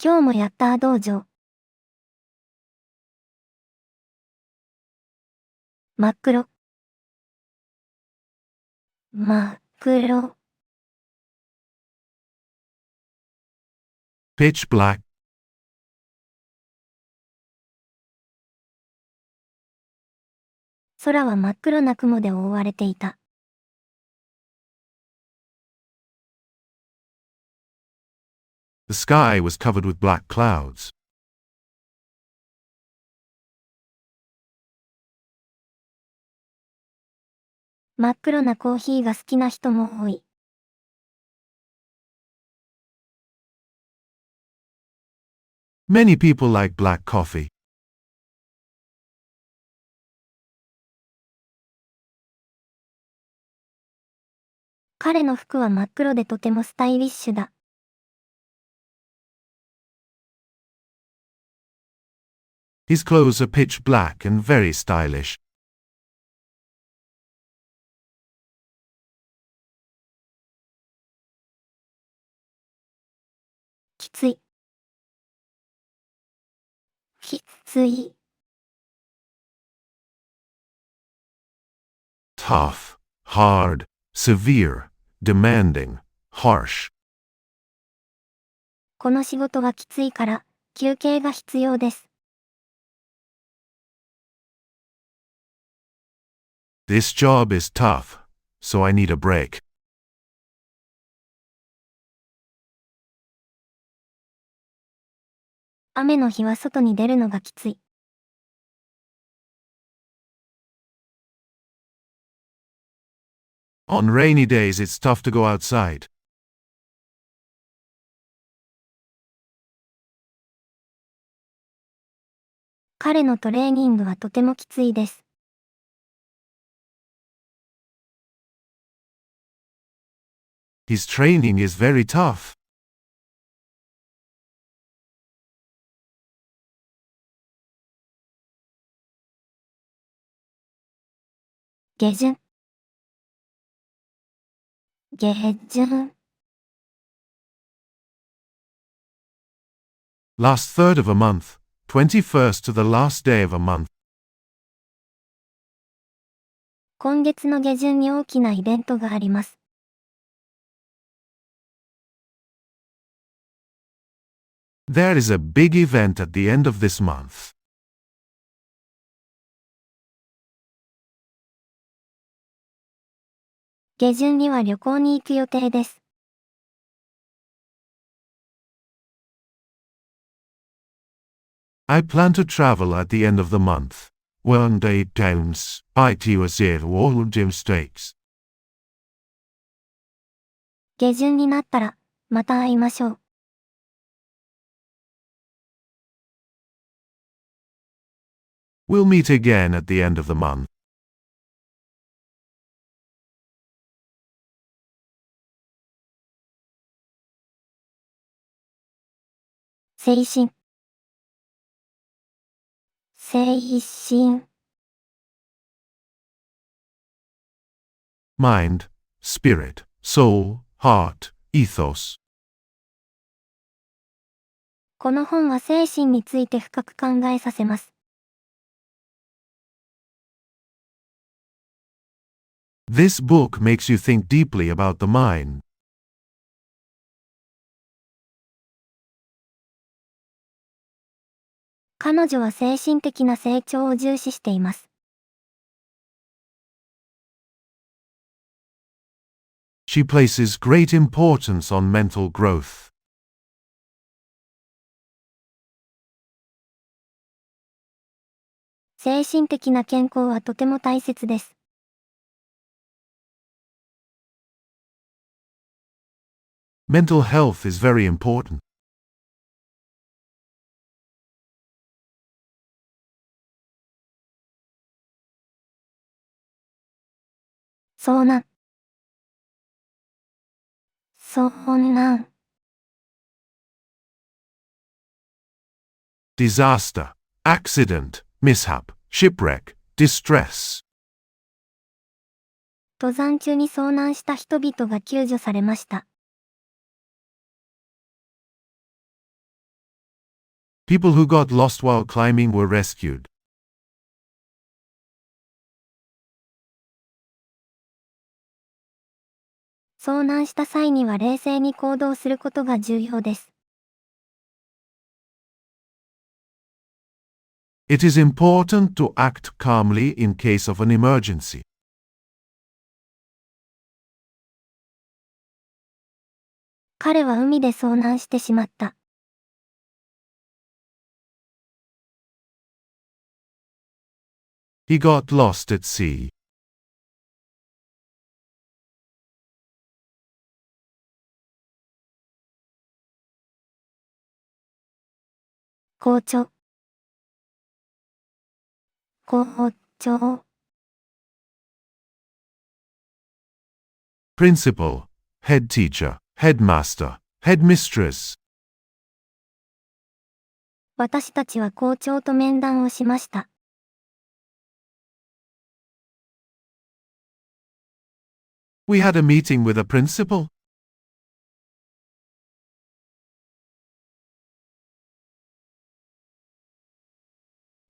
今日もやった道場。真っ黒。真っ黒。pitch black, 空は真っ黒な雲で覆われていた。the sky was covered with black clouds. 真っ黒なコーヒーが好きな人も多い。Many people like black coffee. 彼の服は真っ黒でとてもスタイリッシュだ。His clothes are pitch black and very stylish. きつい。きつい。Tough, hard, severe, demanding, harsh. この仕事がきついから、休憩が必要です。This job is tough, so I need a break. 雨の日は外に出るのがきつい。On rainy days it's tough to go outside. 彼のトレーニングはとてもきついです。His training is very tough. 下旬。下旬。Last third of a month, 21st to the last day of a month. 今月の下旬に大きなイベントがあります。There is a big event at the end of this month. 下旬には旅行に行く予定です。I plan to travel at the end of the month. One day towns, IT was here all Jim States. 下旬になったら、また会いましょう。We'll meet again at the end of the month. 精神。精神。Mind, spirit, soul, heart, ethos. この本は精神について深く考えさせます。This book makes you think deeply about the mind. 彼女は精神的な成長を重視しています。She places great importance on mental growth. 精神的な健康はとても大切です。Mental health is very important. 遭難。遭難。Disaster, accident, mishap, shipwreck, distress. 登山中に遭難した人々が救助されました。People who got lost while climbing were rescued. 遭難した際には冷静に行動することが重要です。It is important to act calmly in case of an emergency. 彼は海で遭難してしまった。He got lost at sea. 校長。校長。Principal, head teacher, headmaster, headmistress. 私たちは校長と面談をしました。We had a meeting with a principal.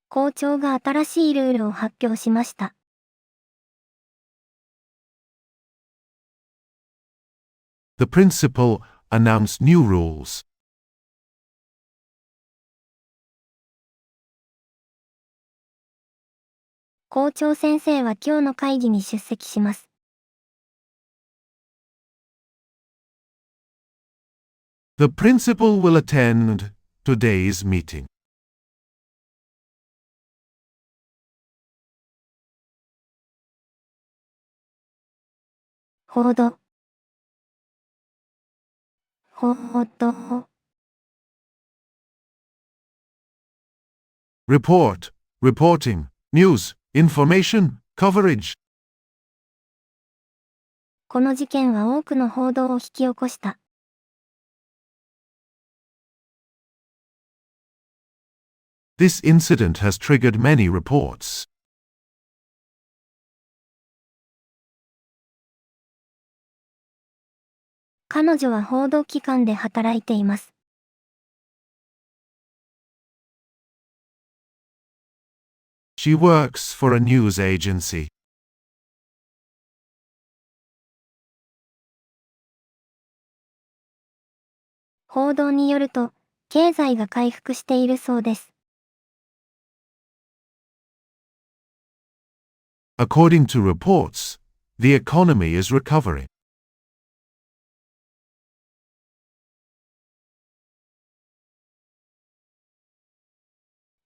校長が新しいルールを発表しました。The principal announced new rules. 校長先生は今日の会議に出席します。The principal will attend today's meeting. 報道。報道。Report, reporting, news, information, coverage. この事件は多くの報道を引き起こした。This incident has triggered many reports. 彼女は報道機関で働いています。She works for a news agency. 報道によると、経済が回復しているそうです。According to reports, the economy is recovering.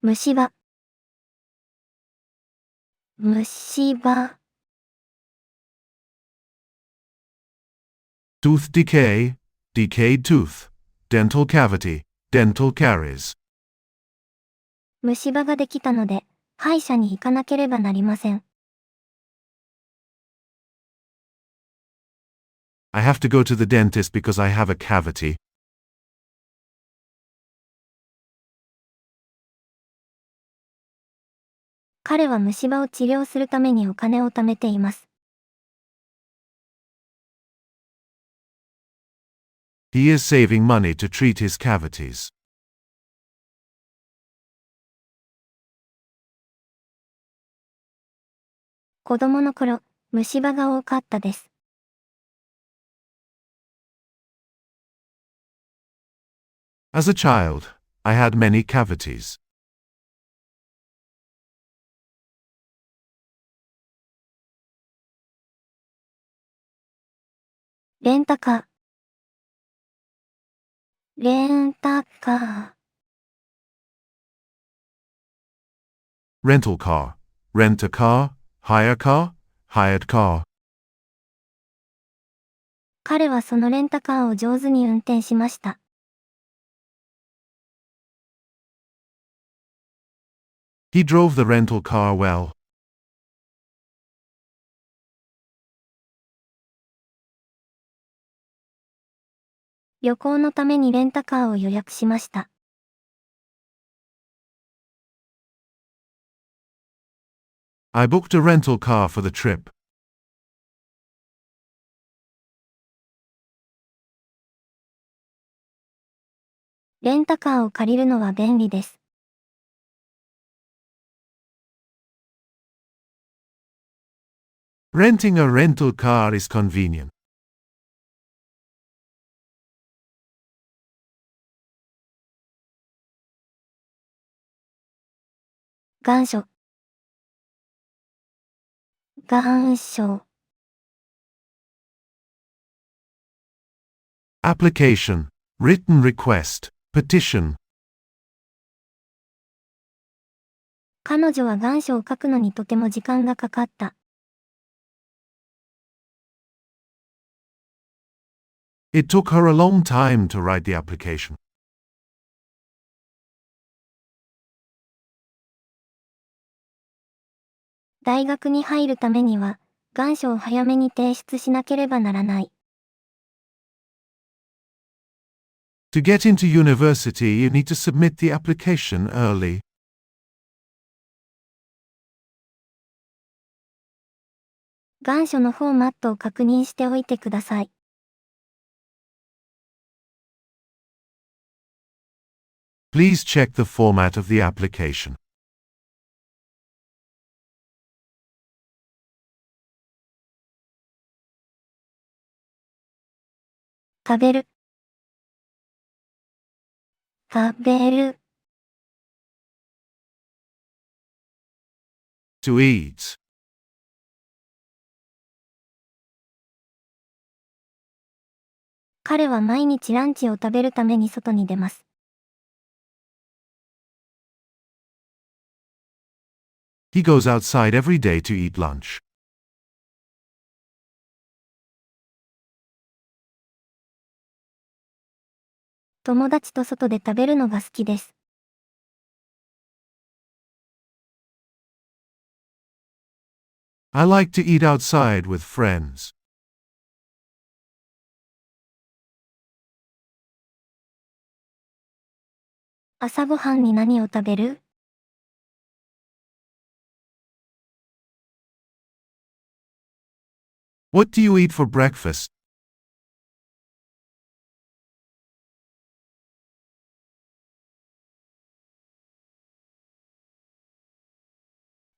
虫歯。虫歯。Tooth decay, decayed tooth, dental cavity, dental caries. 虫歯ができたので、歯医者に行かなければなりません。I have to go to the dentist because I have a cavity. 彼は虫歯を治療するためにお金を貯めています。He is saving money to treat his cavities. 子供の頃、虫歯が多かったです。As a child, I had many cavities. レンタカー。レンタカー。Rental car, rent a car, hire car, hired car. 彼はそのレンタカーを上手に運転しました。He drove the rental car well. 旅行のためにレンタカーを予約しました。I booked a rental car for the trip. レンタカーを借りるのは便利です。Renting a rental car is convenient. 願書。願書。Application, written request, petition. 彼女は願書を書くのにとても時間がかかった。It took her a long time to write the application. 大学に入るためには、願書を早めに提出しなければならない。To get into university, you need to submit the application early. 願書のフォーマットを確認しておいてください。Please check the format of the application. 食べる。食べる。To eat. 彼は毎日ランチを食べるために外に出ます。He goes outside every day to eat lunch. 友達と外で食べるのが好きです。I like to eat outside with friends. 朝ごはんに何を食べる？ What do you eat for breakfast?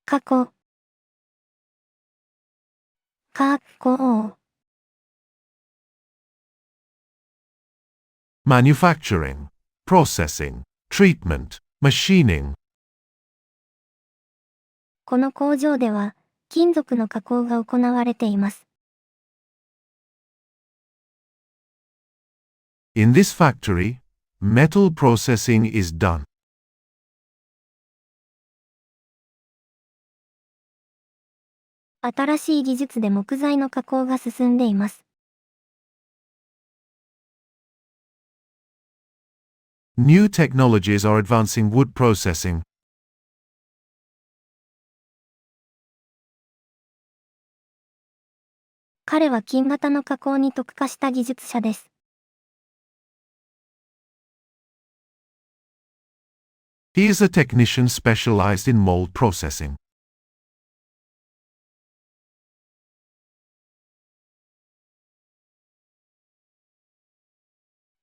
過去。過去。Manufacturing, processing, treatment, machining. この工場では、金属の加工が行われています。In this factory, metal processing is done. 新しい技術で木材の加工が進んでいます。New technologies are advancing wood processing. 彼は金型の加工に特化した技術者です。He is a technician specialized in mold processing.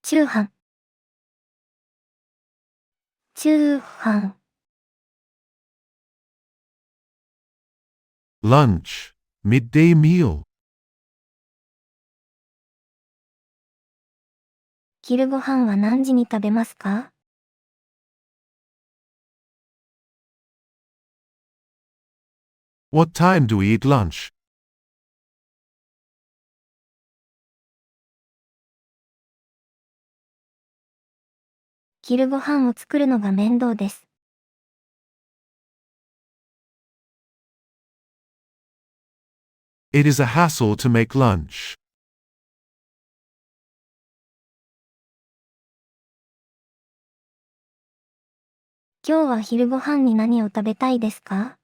中飯。中飯。Lunch, midday meal. 昼ご飯は何時に食べますか？ What time do we eat lunch? 昼ご飯を作るのが面倒です。It is a hassle to make lunch. 今日は昼ご飯に何を食べたいですか？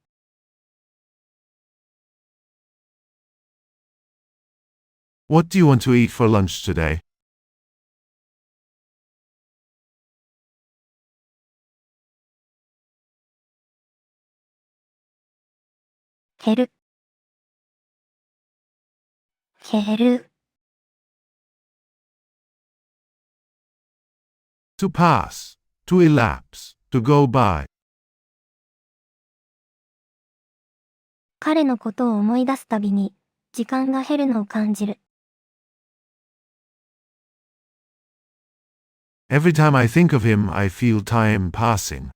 What do you want to eat for lunch today? 減る。減る。To pass, to elapse, to go by. 彼のことを思い出すたびに、時間が減るのを感じる。Every time I think of him, I feel time passing.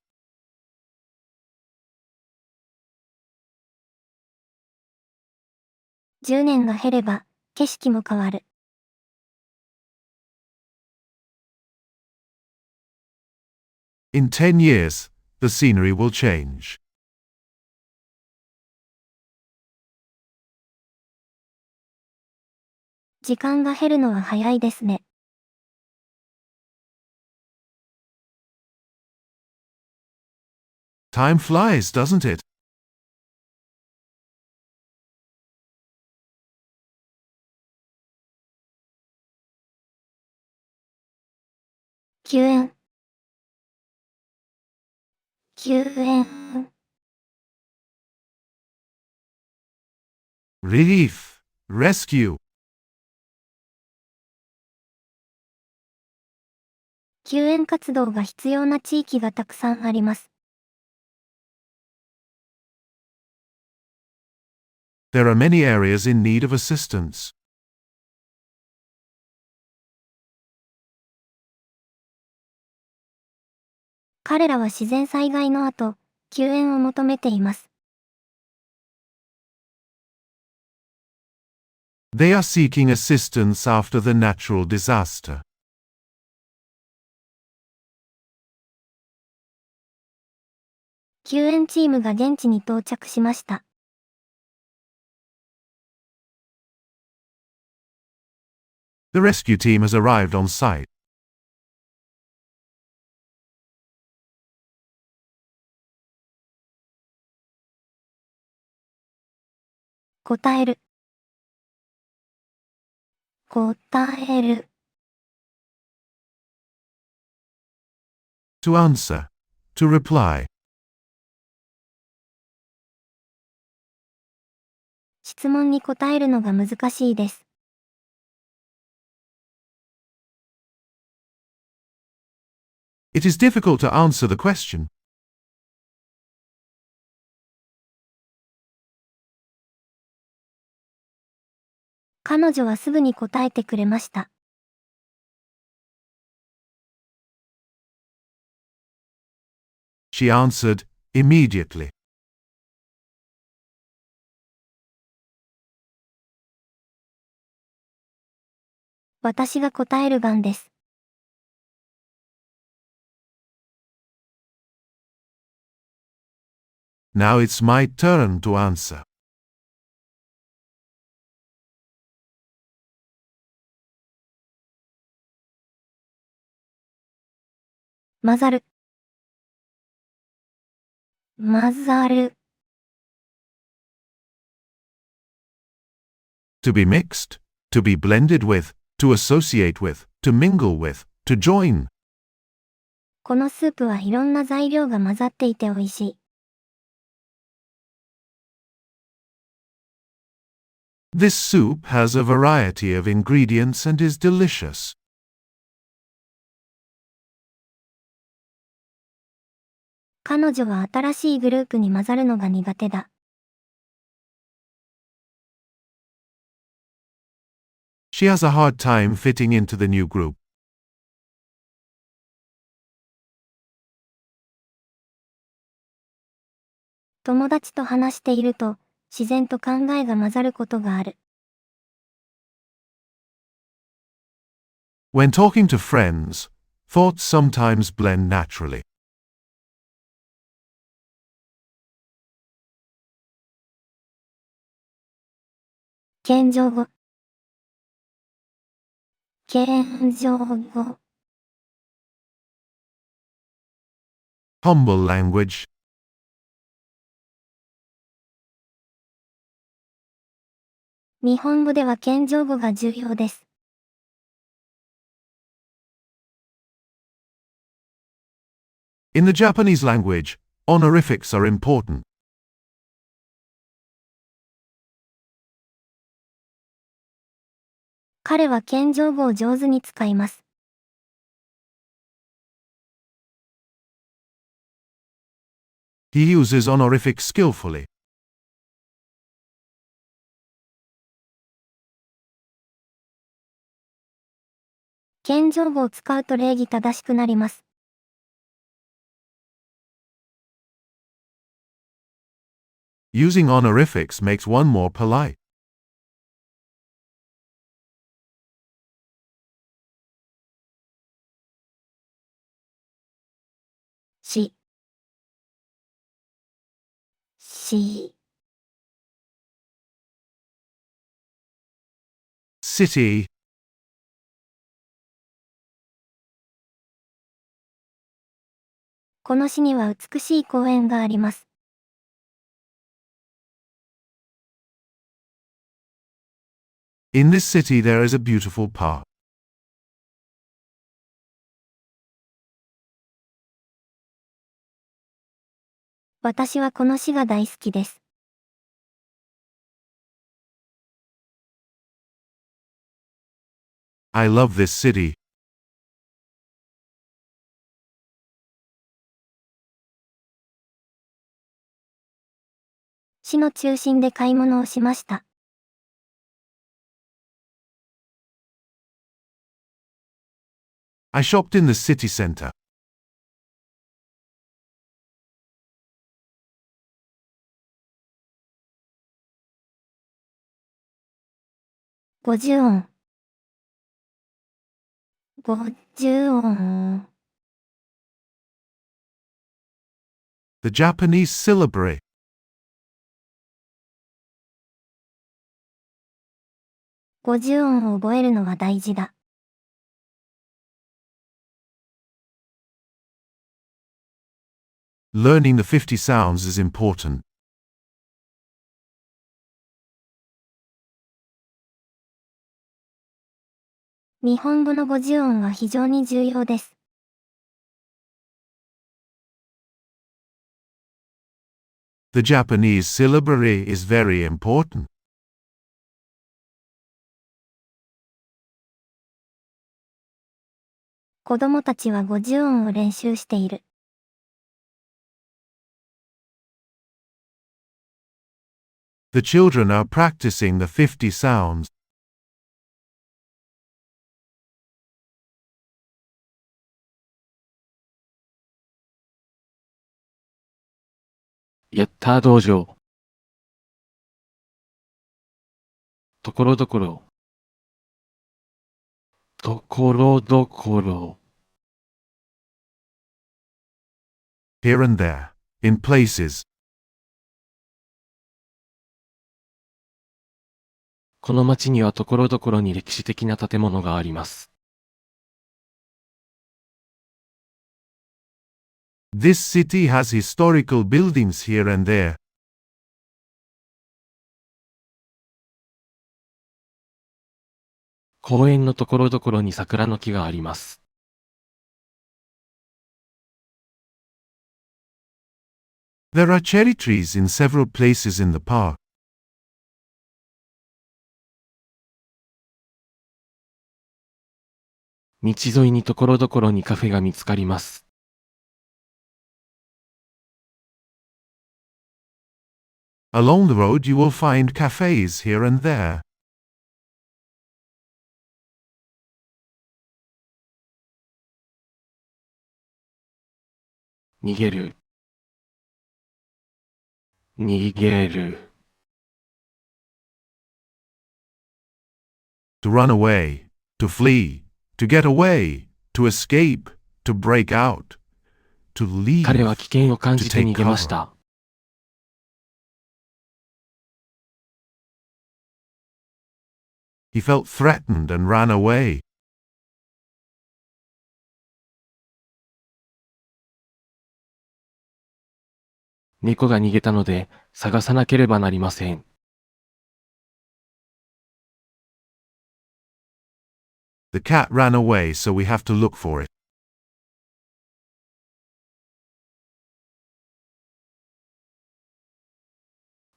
10年が減れば、景色も変わる。In 10 years, the scenery will change. 時間が減るのは早いですね。Time flies, doesn't it? 救援。救援。Relief, rescue. 救援活動が必要な地域がたくさんあります。There are many areas in need of assistance. 彼らは自然災害の後、救援を求めています。They are seeking assistance after the natural disaster. 救援チームが現地に到着しました。The rescue team has arrived on site. 答える。答える。To answer. To reply. 質問に答えるのが難しいです。It is difficult to answer the question. 彼女はすぐに答えてくれました。She answered, immediately. 私が答える番です。Now it's my turn to answer. 混ざる。混ざる。To be mixed, to be blended with, to associate with, to mingle with, to join. このスープはいろんな材料が混ざっていて美味しい。This soup has a variety of ingredients and is delicious. 彼女は新しいグループに混ざるのが苦手だ。She has a hard time fitting into the new group. 友達と話していると、自然と考えが混ざることがある。When talking to friends, thoughts sometimes blend naturally. 謙譲語。謙譲語。Humble language. 日本語では謙譲語が重要です。In the Japanese language, honorifics are important. 彼は謙譲語を上手に使います。He uses honorific skillfully. 謙譲語を使うと礼儀正しくなります。Using honorifics makes one more polite. し、City. この市には美しい公園があります。In this city there is a beautiful park. 私はこの市が大好きです。I love this city. 市の中心で買い物をしました。I shopped in the city center. 50音。50音。The Japanese syllabary. 50音を覚えるのは大事だ。Learning the 50 sounds is important. 日本語の50音は非常に重要です。The Japanese syllabary is very important. 子供たちは50音を練習している。The children are practicing the 50 sounds. ヤッター道場。ところどころ。ところどころ。Here and there. In places. この町にはところどころに歴史的な建物があります。This city has historical buildings here and there. 公園のところどころに桜の木があります。There are cherry trees in several places in the park. 道沿いにところどころにカフェが見つかります。Along the road you will find cafes here and there. 逃げる。逃げる。To run away. To flee. To get away. To escape. To break out. To leave. 彼は危険を感じて逃げました。He felt threatened and ran away. 猫が逃げたので探さなければなりません。The cat ran away, so we have to look for it.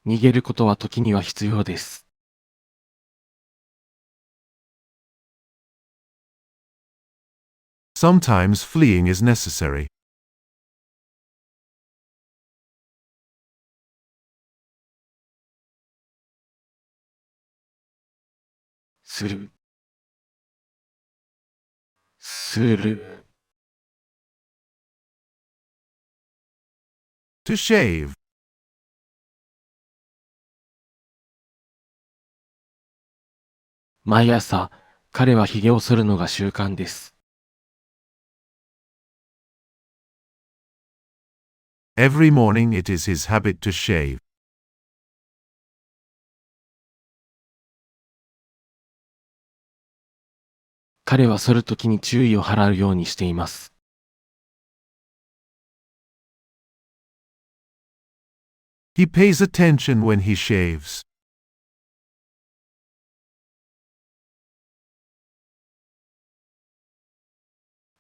逃げることは時には必要です。Sometimes fleeing is necessary. する。する。To shave. 毎朝、彼は髭を剃るのが習慣です。Every morning it is his habit to shave. 彼は剃るときに注意を払うようにしています。He pays attention when he shaves.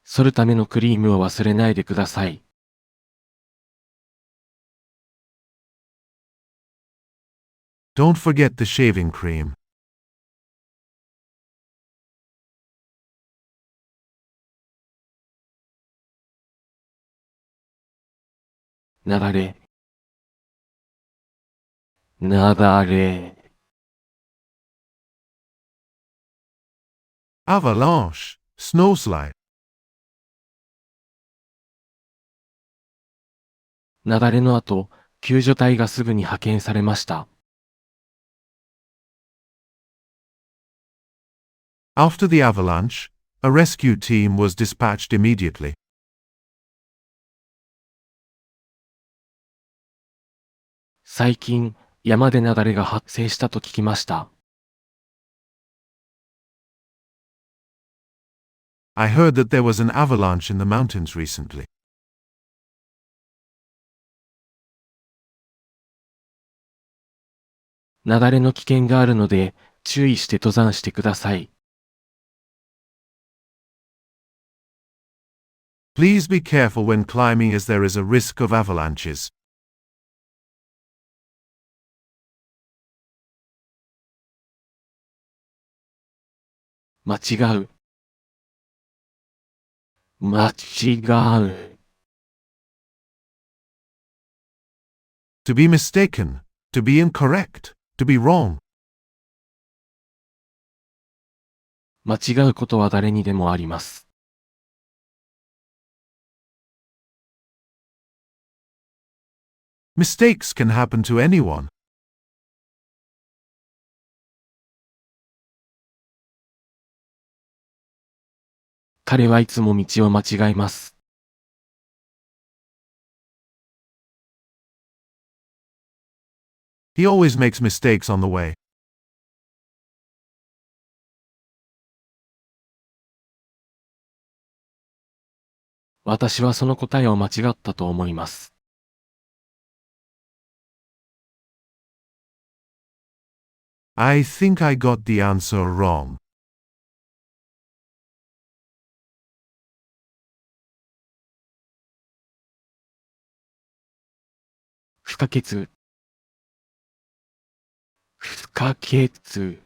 剃るためのクリームを忘れないでください。Don't forget the shaving cream. なだれ。なだれ。Avalanche. Snowslide. なだれの後、救助隊がすぐに派遣されました。After the avalanche, a rescue team was dispatched immediately. 最近、山でなだれが発生したと聞きました。I heard that there was an avalanche in the mountains recently. なだれの危険があるので、注意して登山してください。Please be careful when climbing as there is a risk of avalanches. 間違う。間違う。To be mistaken. To be incorrect. To be wrong. 間違うことは誰にでもあります。Mistakes can happen to anyone. 彼はいつも道を間違えます。He always makes mistakes on the way. 私はその答えを間違ったと思います。I think I got the answer wrong. 不可欠。不可欠。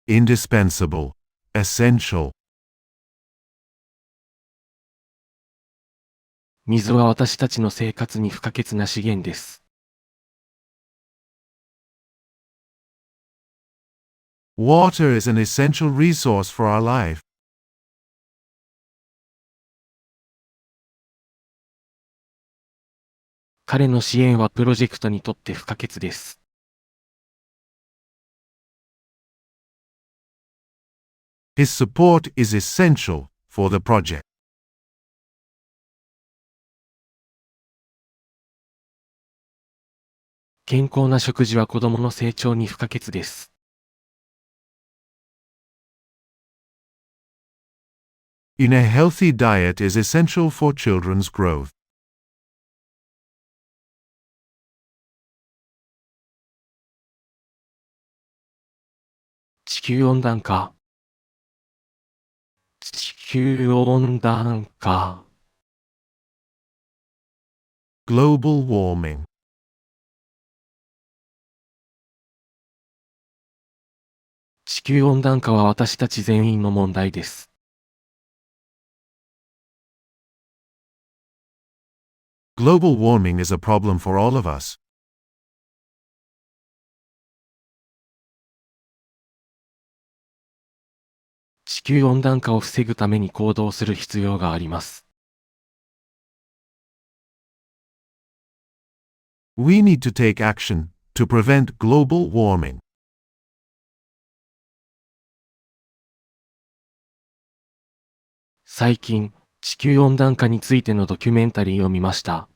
Indispensable. Essential. 水は私たちの生活に不可欠な資源です。Water is an essential resource for our life. 彼の支援はプロジェクトにとって不可欠です。His support is essential for the project. 健康な食事は子供の成長に不可欠です。In a healthy diet is essential for children's growth. 地球温暖化。地球温暖化。Global warming. 地球温暖化は私たち全員の問題です。Global warming is a problem for all of us. 地球温暖化を防ぐために行動する必要があります。We need to take action to prevent global warming. 最近、地球温暖化についてのドキュメンタリーを見ました。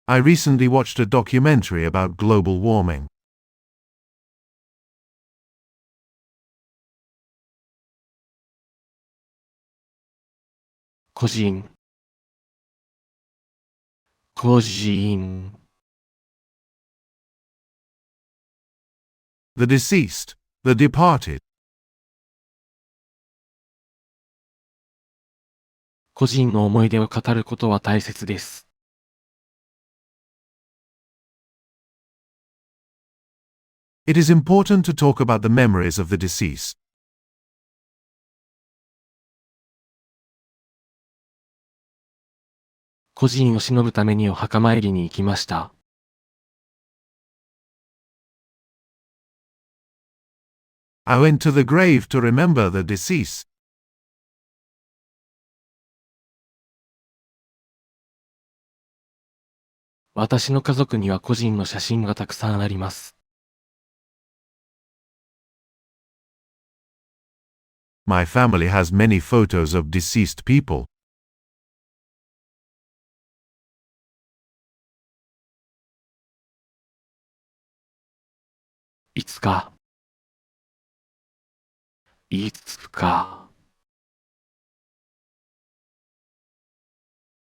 I recently watched a documentary about global warming. 個人、個人、The deceased, the departed. 個人の思い出を語ることは大切です。It is important to talk about the memories of the deceased. 個人を偲ぶためにお墓参りに行きました。I went to the grave to remember the deceased. 私の家族には個人の写真がたくさんあります。My family has many photos of deceased people. いつか、いつか、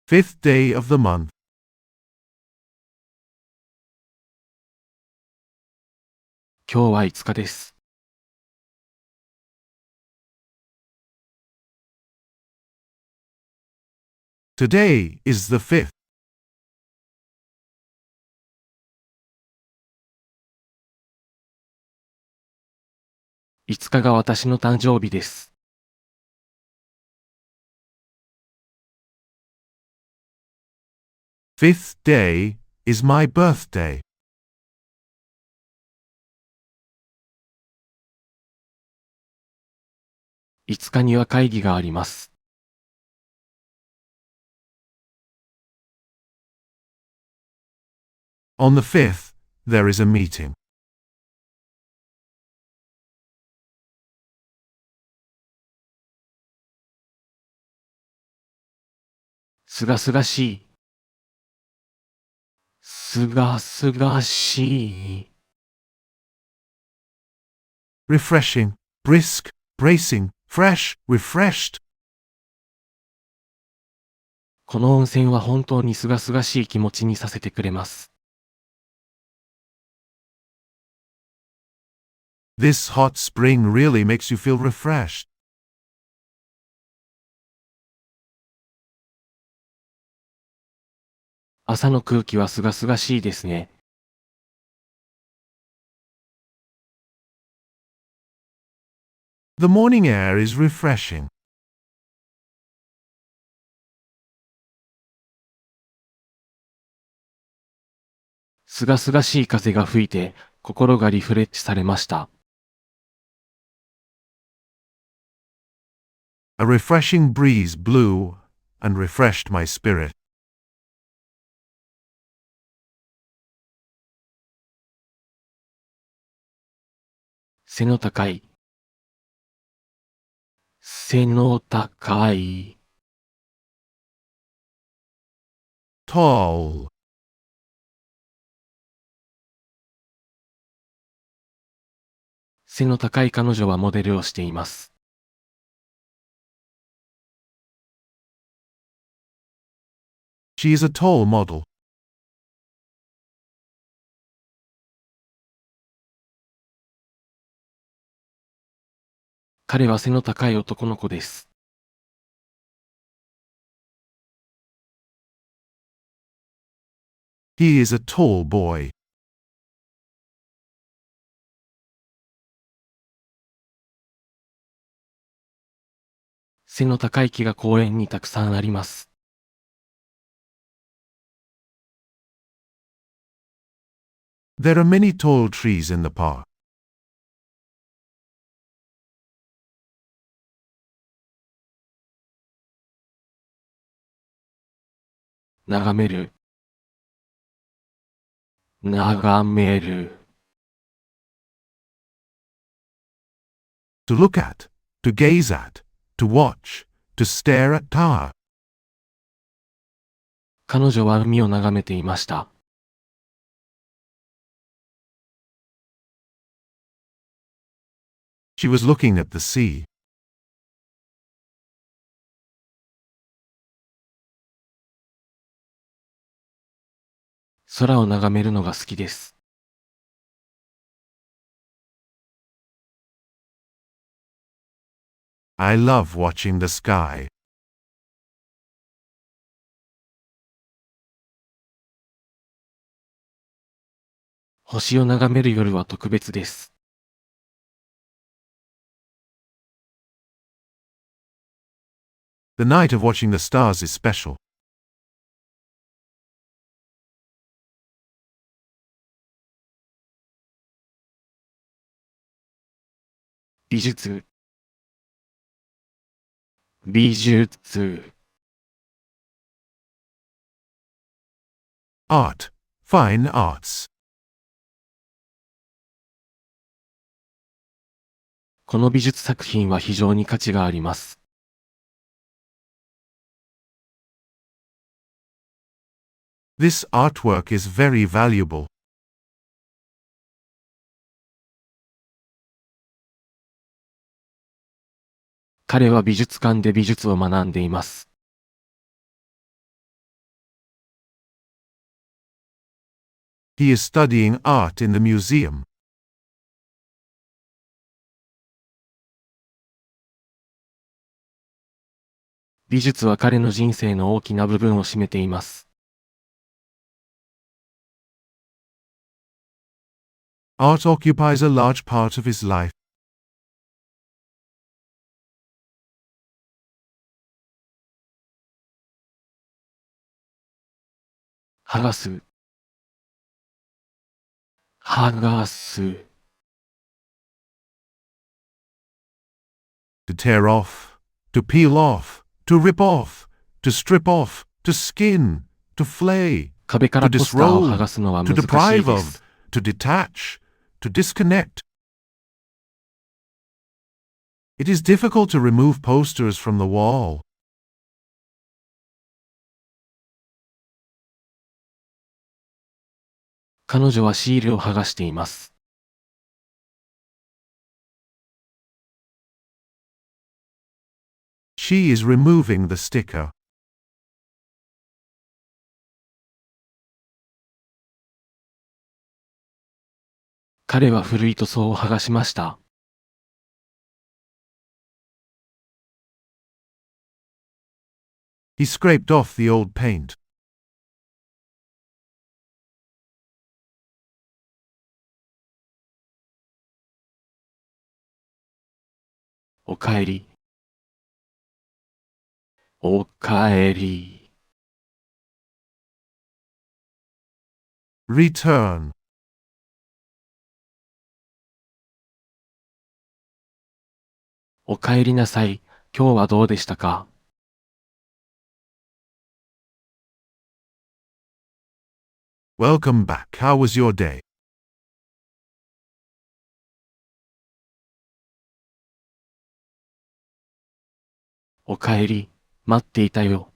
Fifth day of the month. 今日は5日です。Today is the 5th. 5日が私の誕生日です。Fifth day is my birthday. 5日には会議があります。On the 5th, there is a meeting. すがすがしい。すがすがしい。Refreshing, brisk, bracing, fresh, refreshed. この温泉は本当にすがすがしい気持ちにさせてくれます。This hot spring really makes you feel refreshed. 朝の空気はすがすがしいですね。The morning air is refreshing. すがすがしい風が吹いて、心がリフレッシュされました。A refreshing breeze blew and refreshed my spirit. 背の高い。背の高い。Tall. 背の高い彼女はモデルをしています。She is a tall model. 彼は背の高い男の子です。He is a tall boy. 背の高い木が公園にたくさんあります。There are many tall trees in the park. 眺める。眺める。To look at, to gaze at, to watch, to stare at tower. 彼女は海を眺めていました。She was looking at the sea. 空を眺めるのが好きです。I love watching the sky. 星を眺める夜は特別です。The night of watching the stars is special. 美術。美術。Art. Fine arts. この美術作品は非常に価値があります。This artwork is very valuable. 彼は美術館で美術を学んでいます。He is studying art in the museum. 美術は彼の人生の大きな部分を占めています。Art occupies a large part of his life. 剥がす。剥がす。To tear off. To peel off. To rip off. To strip off. To skin. To flay. 壁か To らポスターを剥 disrobe. がすのは To 難しい deprive で of. す。To detach. To disconnect. It is difficult to remove posters from the wall. 彼女はシールを剥がしています。She is removing the sticker. 彼は古い塗装を剥がしました。He scraped off the old paint. おかえり。おかえり。Return. おかえりなさい。今日はどうでしたか？ Welcome back. How was your day? おかえり。待っていたよ。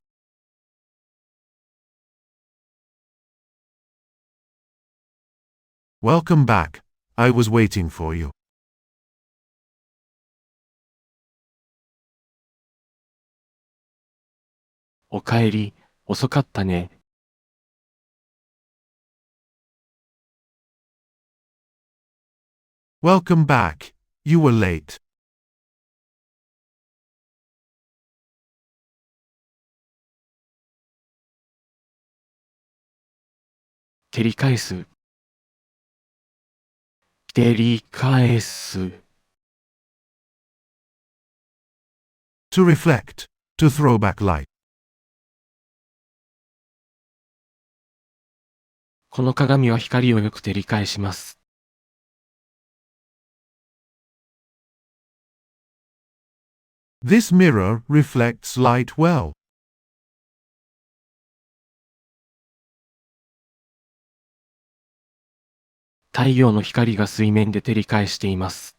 Welcome back. I was waiting for you. おかえり。遅かったね。Welcome back. You were late. 照り返す。照り返す。To reflect. To throw back light. この鏡は光をよく照り返します。This mirror reflects light well. 太陽の光が水面で照り返しています。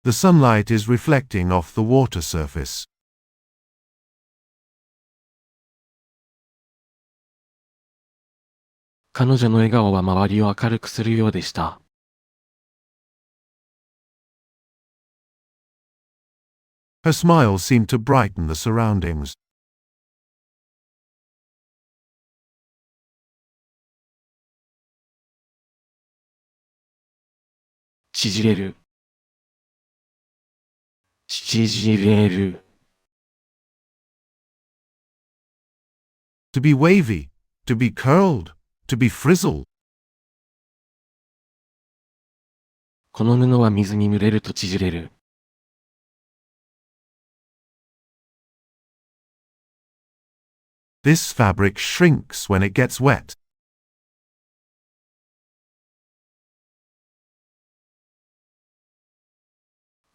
The sunlight is reflecting off the water surface. 彼女の笑顔は周りを明るくするようでした。Her smile seemed to brighten the surroundings. 縮れる。縮れる。To be wavy, to be curled, to be frizzled. この布は水に濡れると縮れる。This fabric shrinks when it gets wet.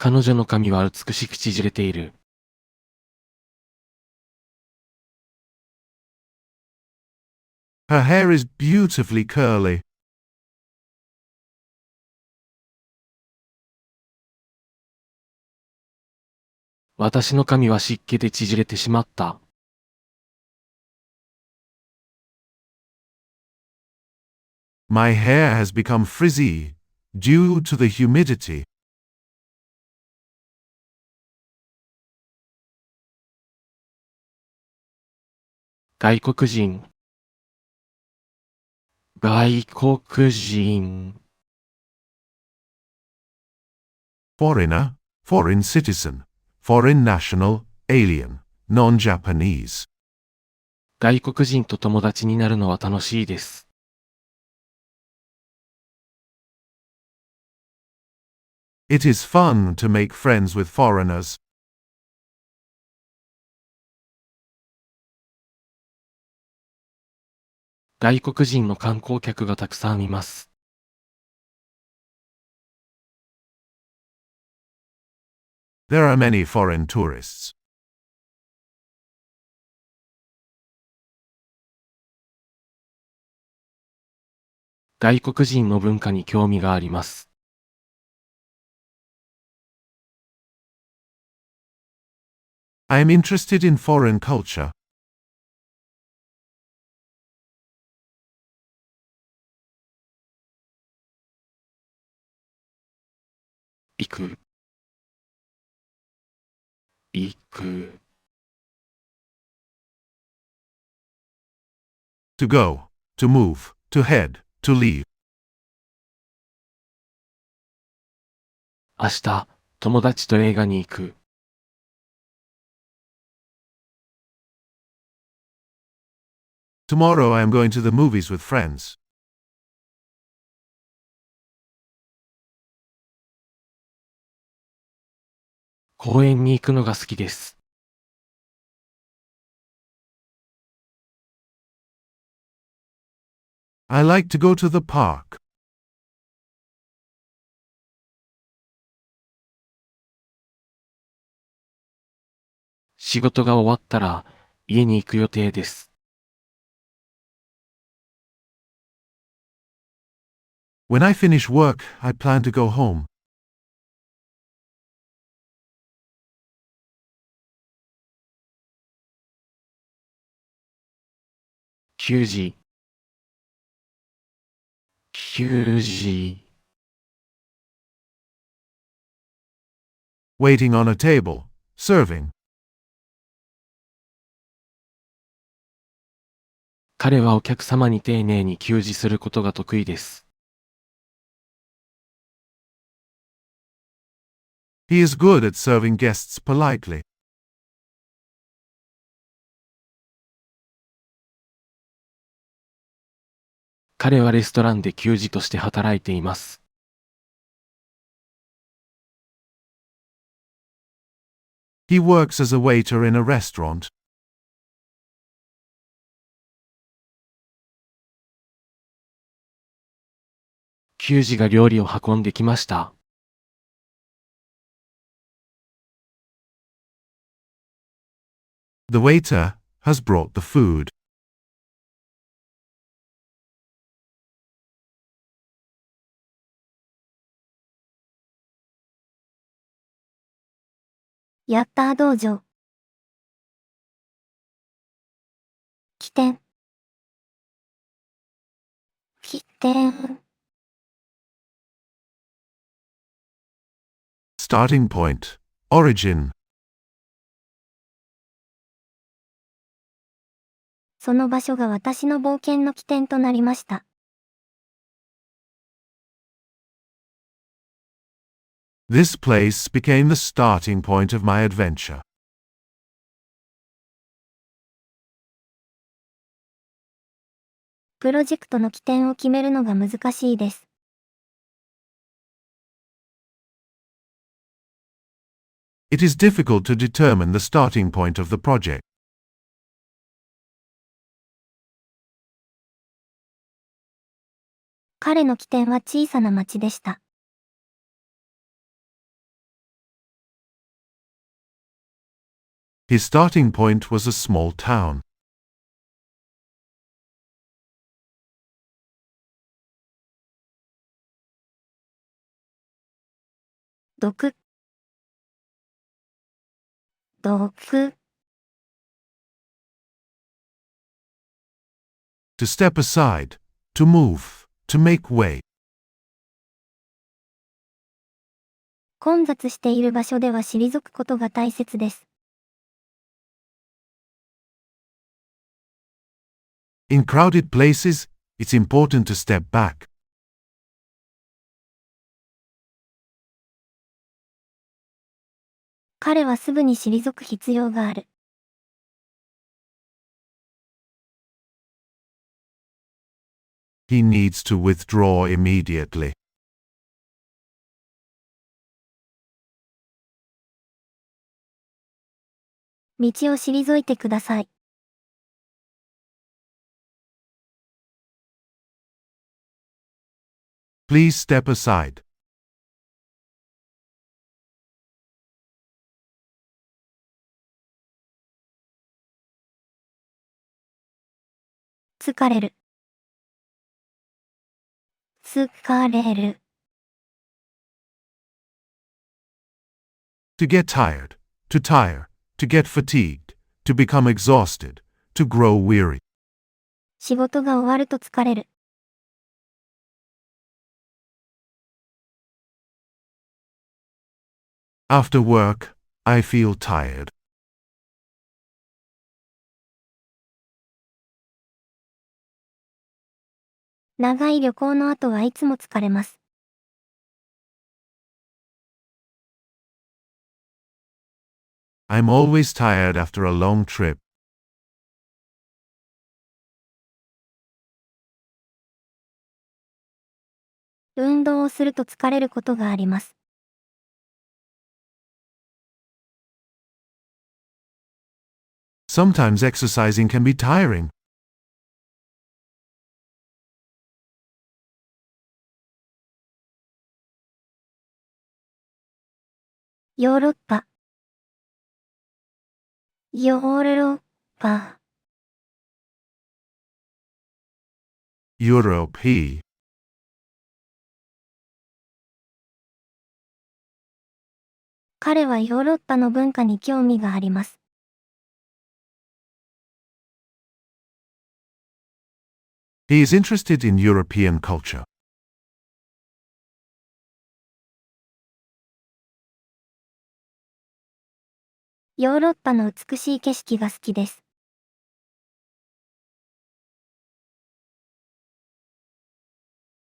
彼女の髪は美しく縮れている。Her hair is beautifully curly. 私の髪は湿気で縮れてしまった。My hair has become frizzy due to the humidity. 外国人。外国人。Foreigner, foreign citizen, foreign national, alien, non-Japanese. 外国人と友達になるのは楽しいです。It is fun to make friends with foreigners. 外国人の観光客がたくさんいます。There are many foreign tourists. 外国人の文化に興味があります。I am interested in foreign culture. 行く。行く。To go, to move, to head, to leave. 明日、友達と映画に行く。Tomorrow I am going to the movies with friends. 公園に行くのが好きです。I like to go to the park. 仕事が終わったら家に行く予定です。When I finish work, I plan to go home. 9時。9時。Waiting on a table, serving. 彼はお客様に丁寧に給仕することが得意です。He is good at serving guests politely. 彼はレストランで給仕として働いています。He works as a waiter in a restaurant. 給仕が料理を運んできました。The waiter has brought the food. ヤッター道場。起点。起点。Starting point. Origin. その場所が私の冒険の起点となりました。This place became the starting point of my adventure. プロジェクトの起点を決めるのが難しいです。It is difficult to determine the starting point of the project. 彼の起点は小さな町でした。His starting point was a small town. 毒。毒。To step aside. To move. To make way. 混雑している場所では退くことが大切です。In crowded places, it's important to step back. 彼はすぐに退く必要がある。He needs to withdraw immediately. 道を退いてください。Please step aside. 疲れる。疲れる。To get tired. To tire. To get fatigued. To become exhausted. To grow weary. 仕事が終わると疲れる。After work, I feel tired. 長い旅行の後はいつも疲れます。I'm always tired after a long trip. 運動をすると疲れることがあります。Sometimes exercising can be tiring. ヨーロッパ。ヨーロッパ。Europe. 彼はヨーロッパの文化に興味があります。He is interested in European culture. ヨーロッパの美しい景色が好きです。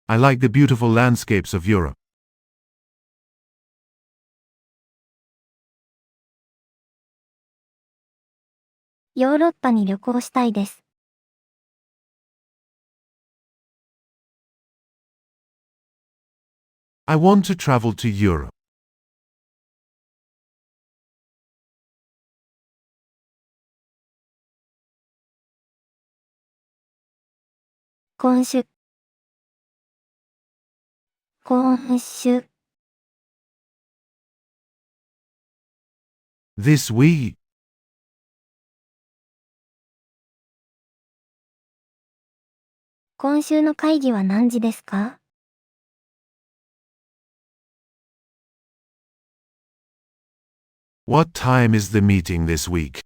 I like the beautiful landscapes of Europe. ヨーロッパに旅行したいです。I want to travel to Europe. 今週。今週。This week. 今週の会議は何時ですか？ What time is the meeting this week?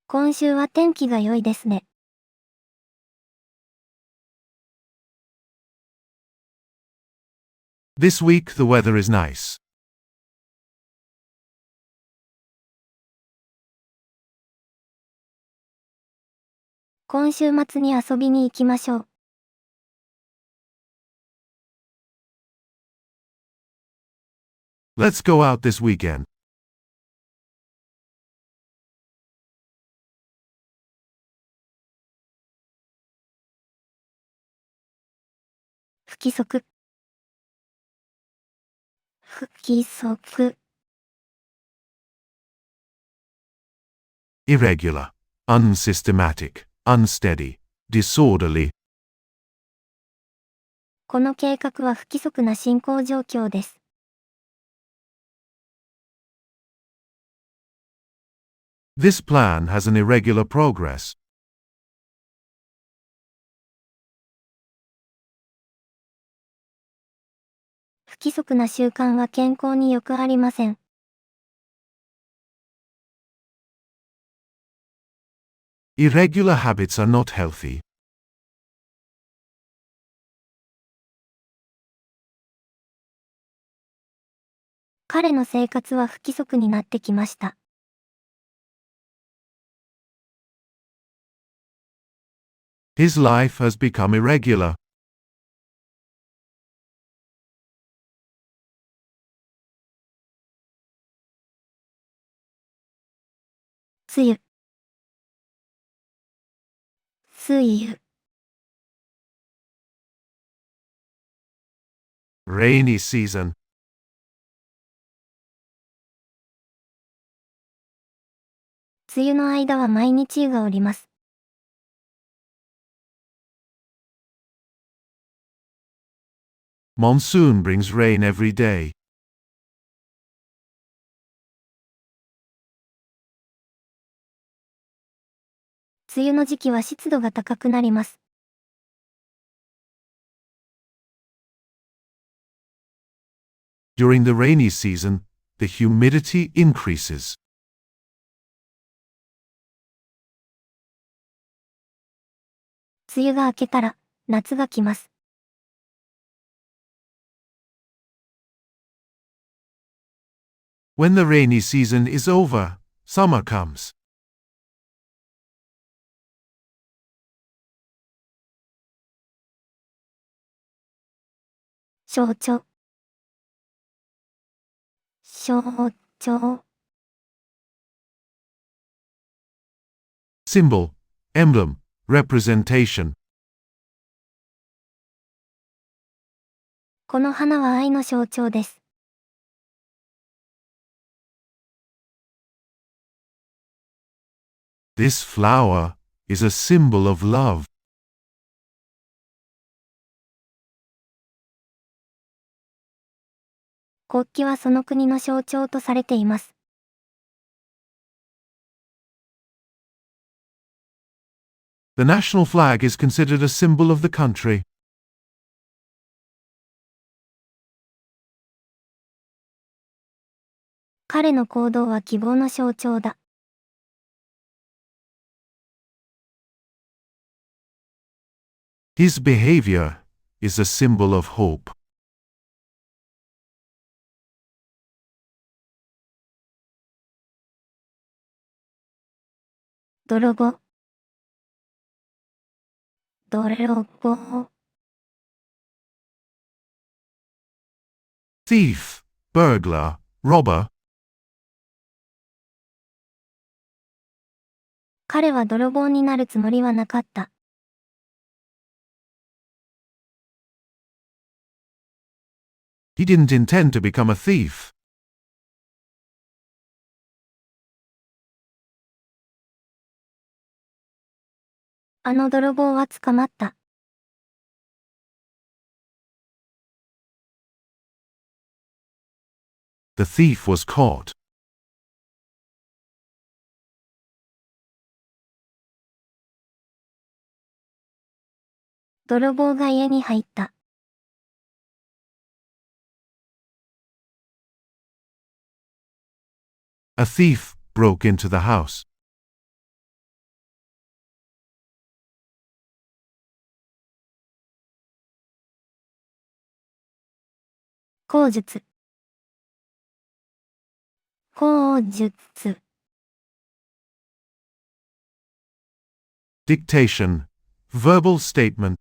今週は天気が良いですね。This week the weather is nice. 今週末に遊びに行きましょう。Let's go out this weekend. 不規則。不規則。Irregular, unsystematic, unsteady, disorderly. この計画は不規則な進行状況です。This plan has an irregular progress. 不規則な習慣は健康に良くありません。Irregular habits are not healthy. 彼の生活は不規則になってきました。His life has become irregular. 梅雨。梅雨。Rainy season. 梅雨の間は毎日湯がおります。Monsoon brings rain every day. 梅雨の時期は湿度が高くなります。During the rainy season, the humidity increases. 梅雨が明けたら、夏が来ます。When the rainy season is over, summer comes. 象徴。象徴。Symbol, emblem, representation. この花は愛の象徴です。This flower is a symbol of love. 国旗はその国の象徴とされています。The national flag is considered a symbol of the country. 彼の行動は希望の象徴だ。His behavior is a symbol of hope. 泥棒。泥棒。Thief, burglar, robber. 彼は泥棒になるつもりはなかった。He didn't intend to become a thief. あの泥棒は捕まった。The thief was caught. 泥棒が家に入った。A thief broke into the house. 口述。口述。Dictation. Verbal statement.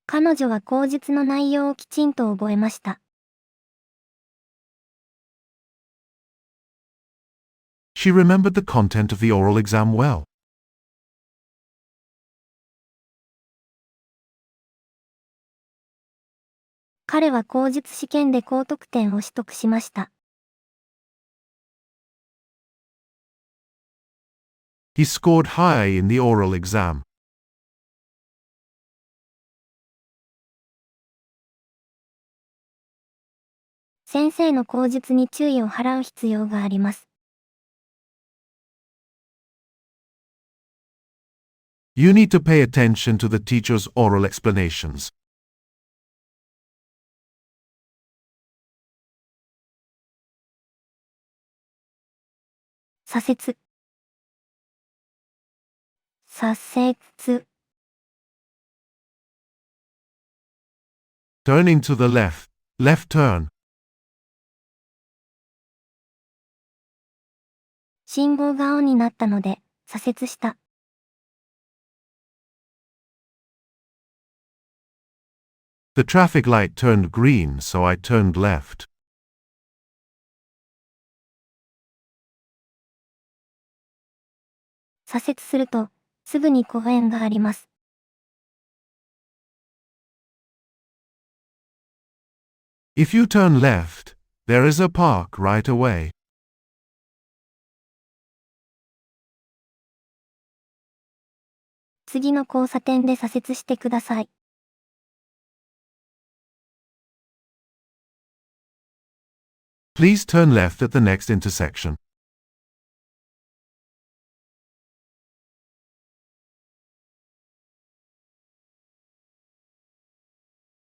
彼女は口述の内容をきちんと覚えました。She remembered the content of the oral exam well. 彼は口述試験で高得点を取得しました。He scored high in the oral exam. 先生の口述に注意を払う必要があります。You need to pay attention to the teacher's oral explanations. 左折。左折。Turning to the left. Left turn. 信号が青になったので、左折した。The traffic light turned green, so I turned left. 左折すると、すぐに公園があります。If you turn left, there is a park right away. 次の交差点で左折してください。Please turn left at the next intersection.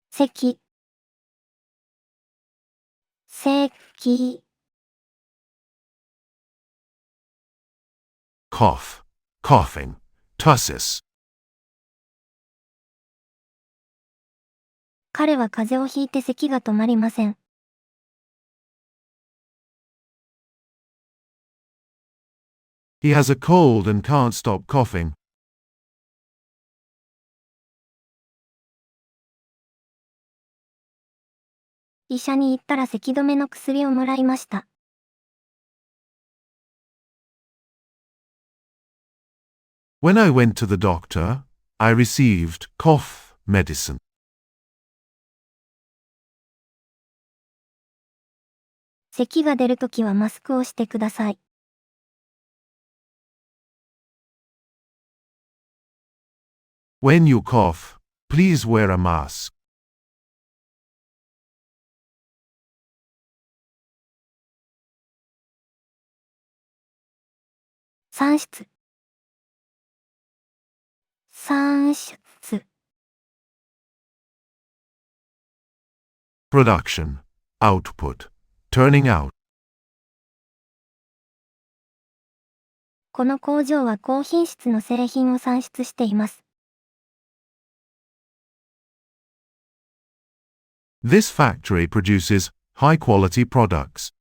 席。席。Cough. Coughing. Tussis. 彼は風邪をひいて咳が止まりません。He has a cold and can't stop coughing. 医者に行ったら咳止めの薬をもらいました。When I went to the doctor, I received cough medicine. 咳が出るときはマスクをしてください。When you cough, please wear a mask. 算出。算出。Production. Output. Turning out. この工場は高品質の製品を産出しています。This factory produces high-quality products.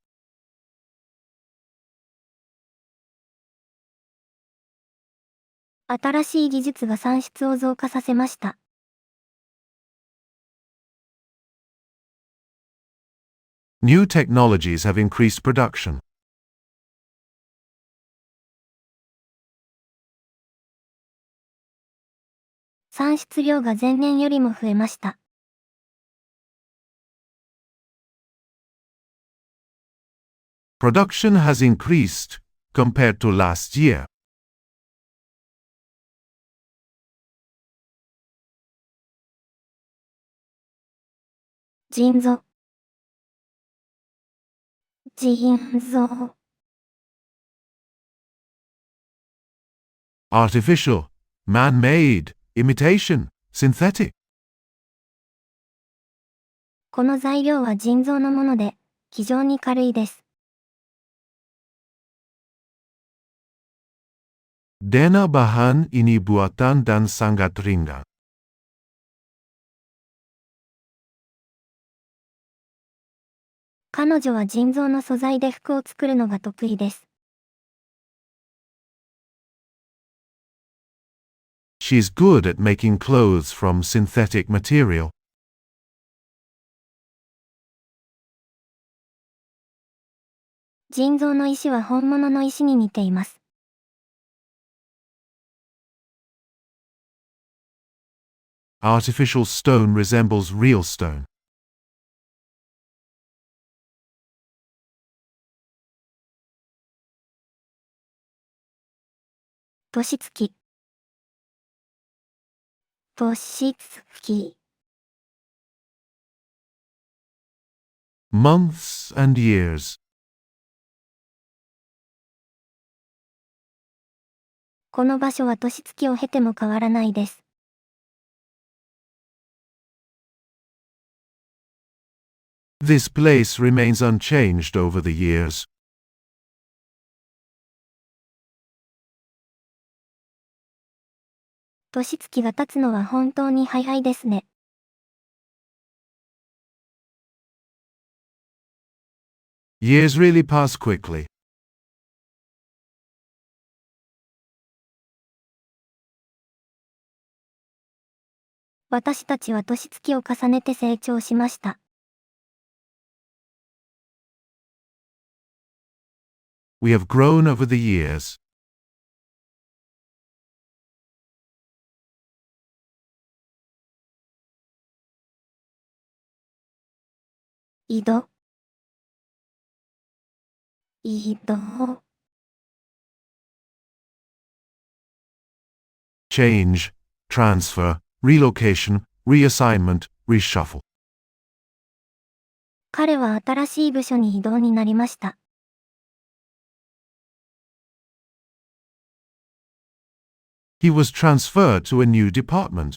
新しい技術が産出を増加させました。New technologies have increased production. 産出量が前年よりも増えました。Production has increased compared to last year. 腎臓。腎臓。Artificial, man-made, imitation, synthetic. この材料は腎臓のもので、非常に軽いです。Dena bahan ini buatan dan sangat ringan. 彼女は腎臓の素材で服を作るのが得意です。She's good at making clothes from synthetic material. 腎臓の石は本物の石に似ています。Artificial stone resembles real stone. 年月。年月。Months and years. この場所は年月を経ても変わらないです。This place remains unchanged over the years. 年月が経つのは本当に早いですね。Years really pass quickly. 私たちは年月を重ねて成長しました。We have grown over the years. 移動。移動。Change, transfer, relocation, reassignment, reshuffle. 彼は新しい部署に異動になりました。He was transferred to a new department.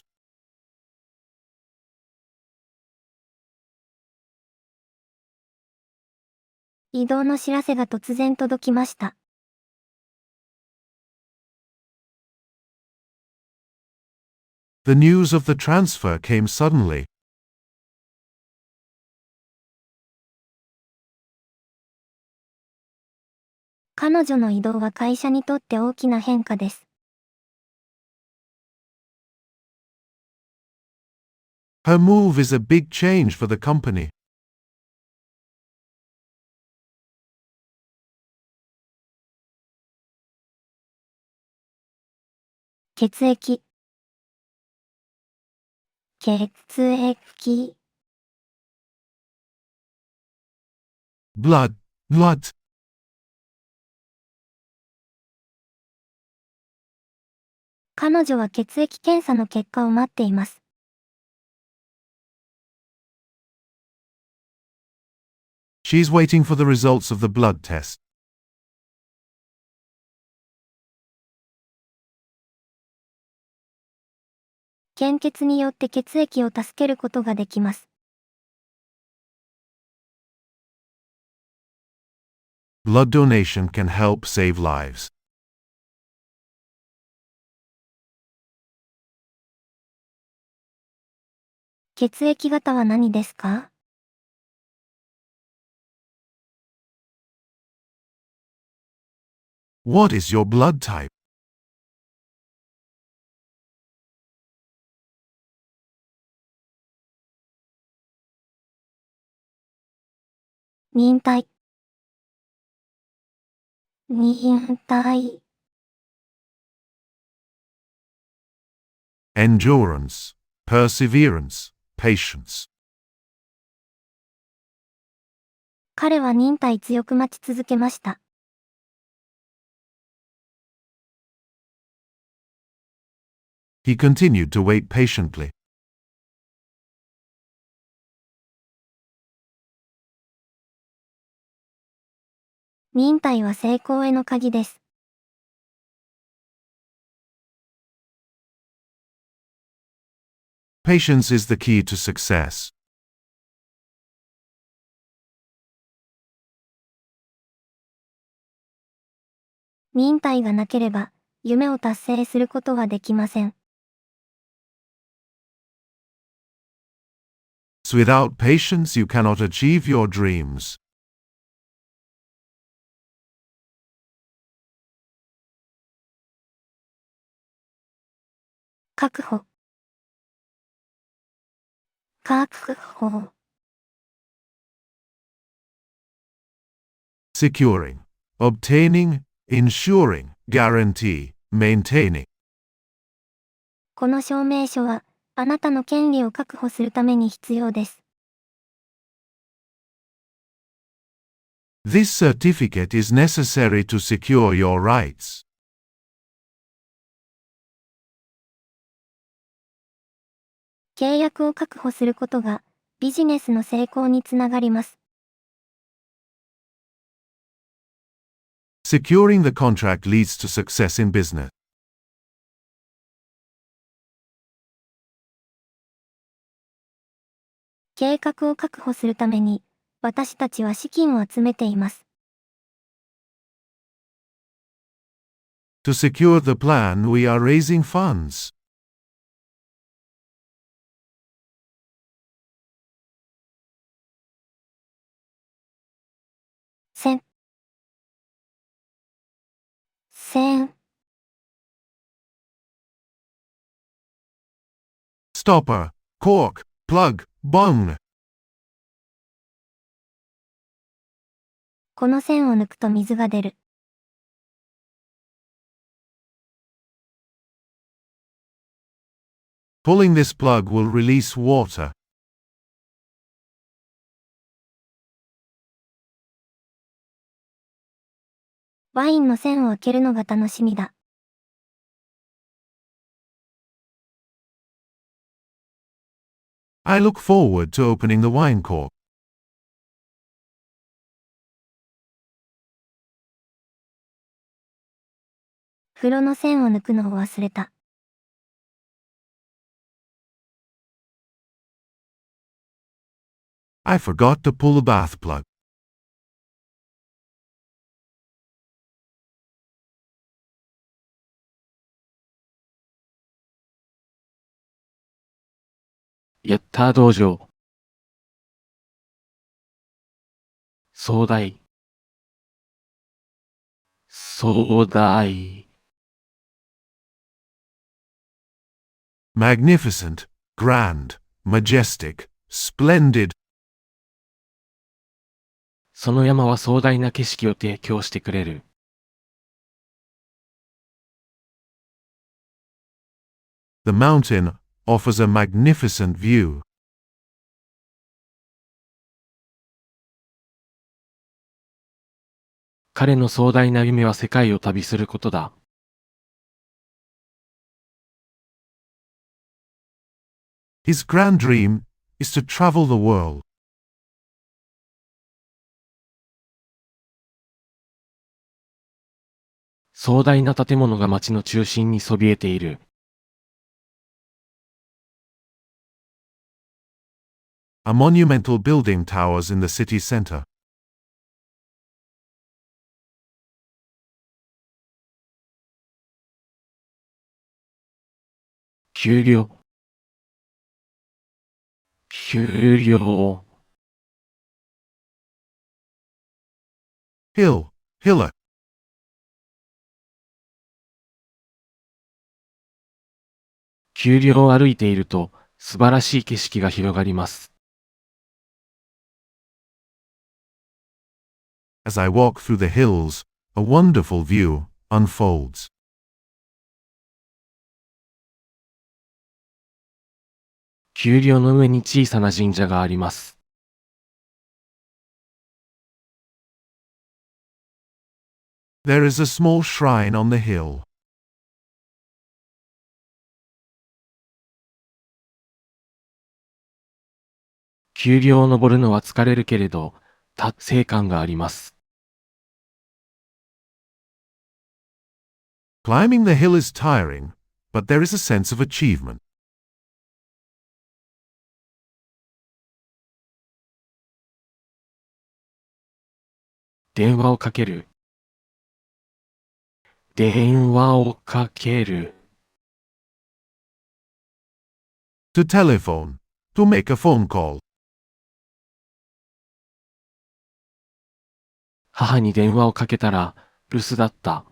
異動の知らせが突然届きました。The news of the transfer came suddenly. 彼女の異動は会社にとって大きな変化です。Her move is a big change for the company. 血液。血液。Blood, blood. 彼女は血液検査の結果を待っています。She's waiting for the results of the blood test. 献血によって血液を助けることができます。Blood donation can help save lives. 血液型は何ですか？ What is your blood type? 忍耐。忍耐。Endurance, perseverance, patience. 彼は忍耐強く待ち続けました。He continued to wait patiently. 忍耐は成功への鍵です。Patience is the key to success. 忍耐がなければ、夢を達成することはできません。Without patience, you cannot achieve your dreams. 確保。確保。Securing, obtaining, ensuring, guarantee, maintaining. この証明書は、あなたの権利を確保するために必要です。This certificate is necessary to secure your rights. 契約を確保することが、ビジネスの成功につながります。Securing the contract leads to success in business. 計画を確保するために、私たちは資金を集めています。To secure the plan, we are raising funds. 線。Stopper, cork, plug, bung. この線を抜くと水が出る。Pulling this plug will release water. ワインの栓を開けるのが楽しみだ。I look forward to opening the wine cork. 風呂の栓を抜くのを忘れた。I forgot to pull the bath plug. ヤッター道場。壮大。壮大。Magnificent, grand, majestic, splendid. その山は壮大な景色を提供してくれる。The mountain offers a magnificent view. 彼の壮大な夢は世界を旅することだ。His grand dream is to travel the world. 壮大な建物が街の中心にそびえている。A monumental building towers in the city center. 丘陵。丘陵。Hill, hillock. 丘陵を歩いていると素晴らしい景色が広がります。As I walk through the hills, a wonderful view unfolds. 丘陵の上に小さな神社があります。There is a small shrine on the hill. 丘陵を登るのは疲れるけれど、達成感があります。Climbing the hill is tiring, but there is a sense of achievement. 電話をかける。電話をかける。To telephone. To make a phone call. 母に電話をかけたら、留守だった。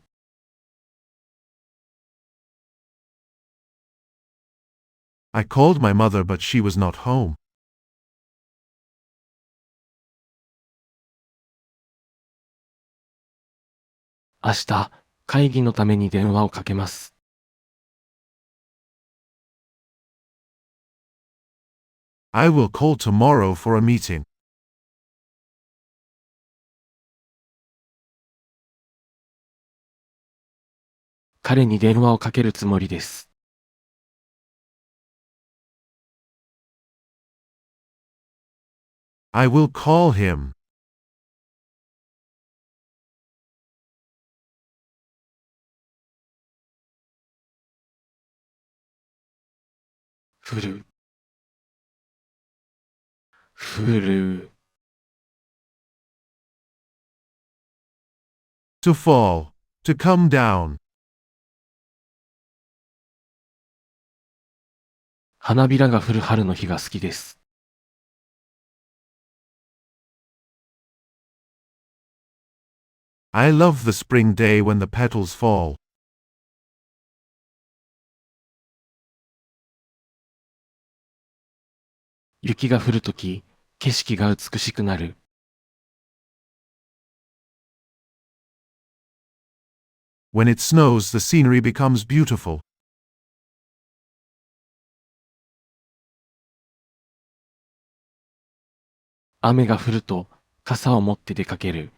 I called my mother but she was not home. 明日、会議のために電話をかけます。I will call tomorrow for a meeting. 彼に電話をかけるつもりです。I will call him. 降る。降る。To fall. To come down. 花びらが降る春の日が好きです。I love the spring day when the petals fall. 雪が降るとき、景色が美しくなる。When it snows, the scenery becomes beautiful. 雨が降ると、傘を持って出かける。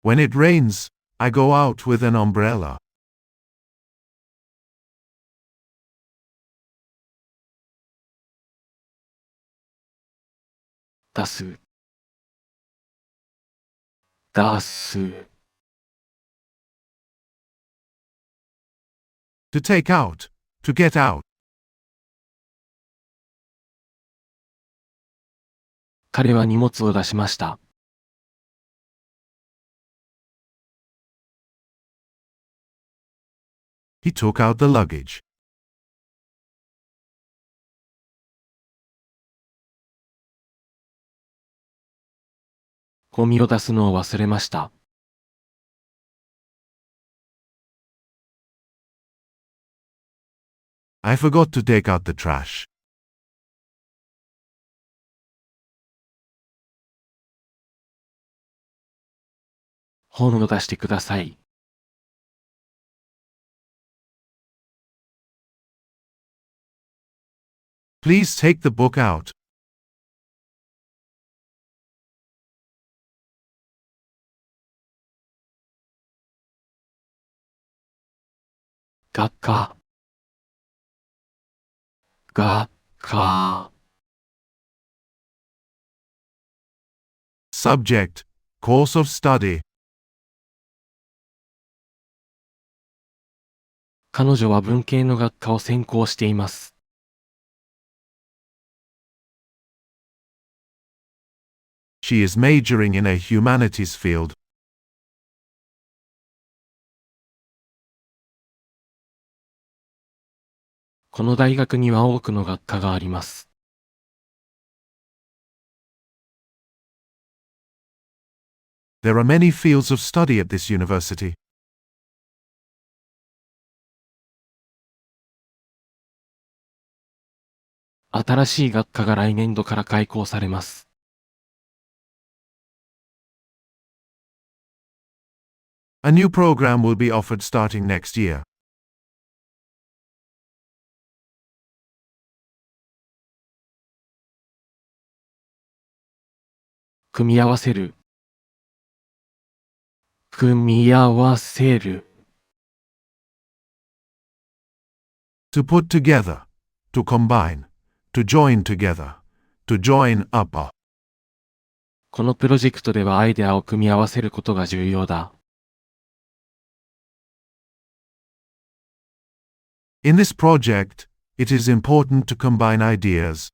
When it rains, I go out with an umbrella. 出す。出す。To take out. To get out. 彼は荷物を出しました。He took out the luggage. ゴミを出すのを忘れました。I forgot to take out the trash. 本を出してください。Please take the book out. 学科。学科。Subject. Course of study. 彼女は文系の学科を専攻しています。She is majoring in a humanities field. この大学には多くの学科があります。There are many fields of study at this university. 新しい学科が来年度から開講されます。A new program will be offered starting next year. 組み合わせる。組み合わせる。To put together. To combine. To join together. To join up. このプロジェクトではアイデアを組み合わせることが重要だ。In this project, it is important to combine ideas.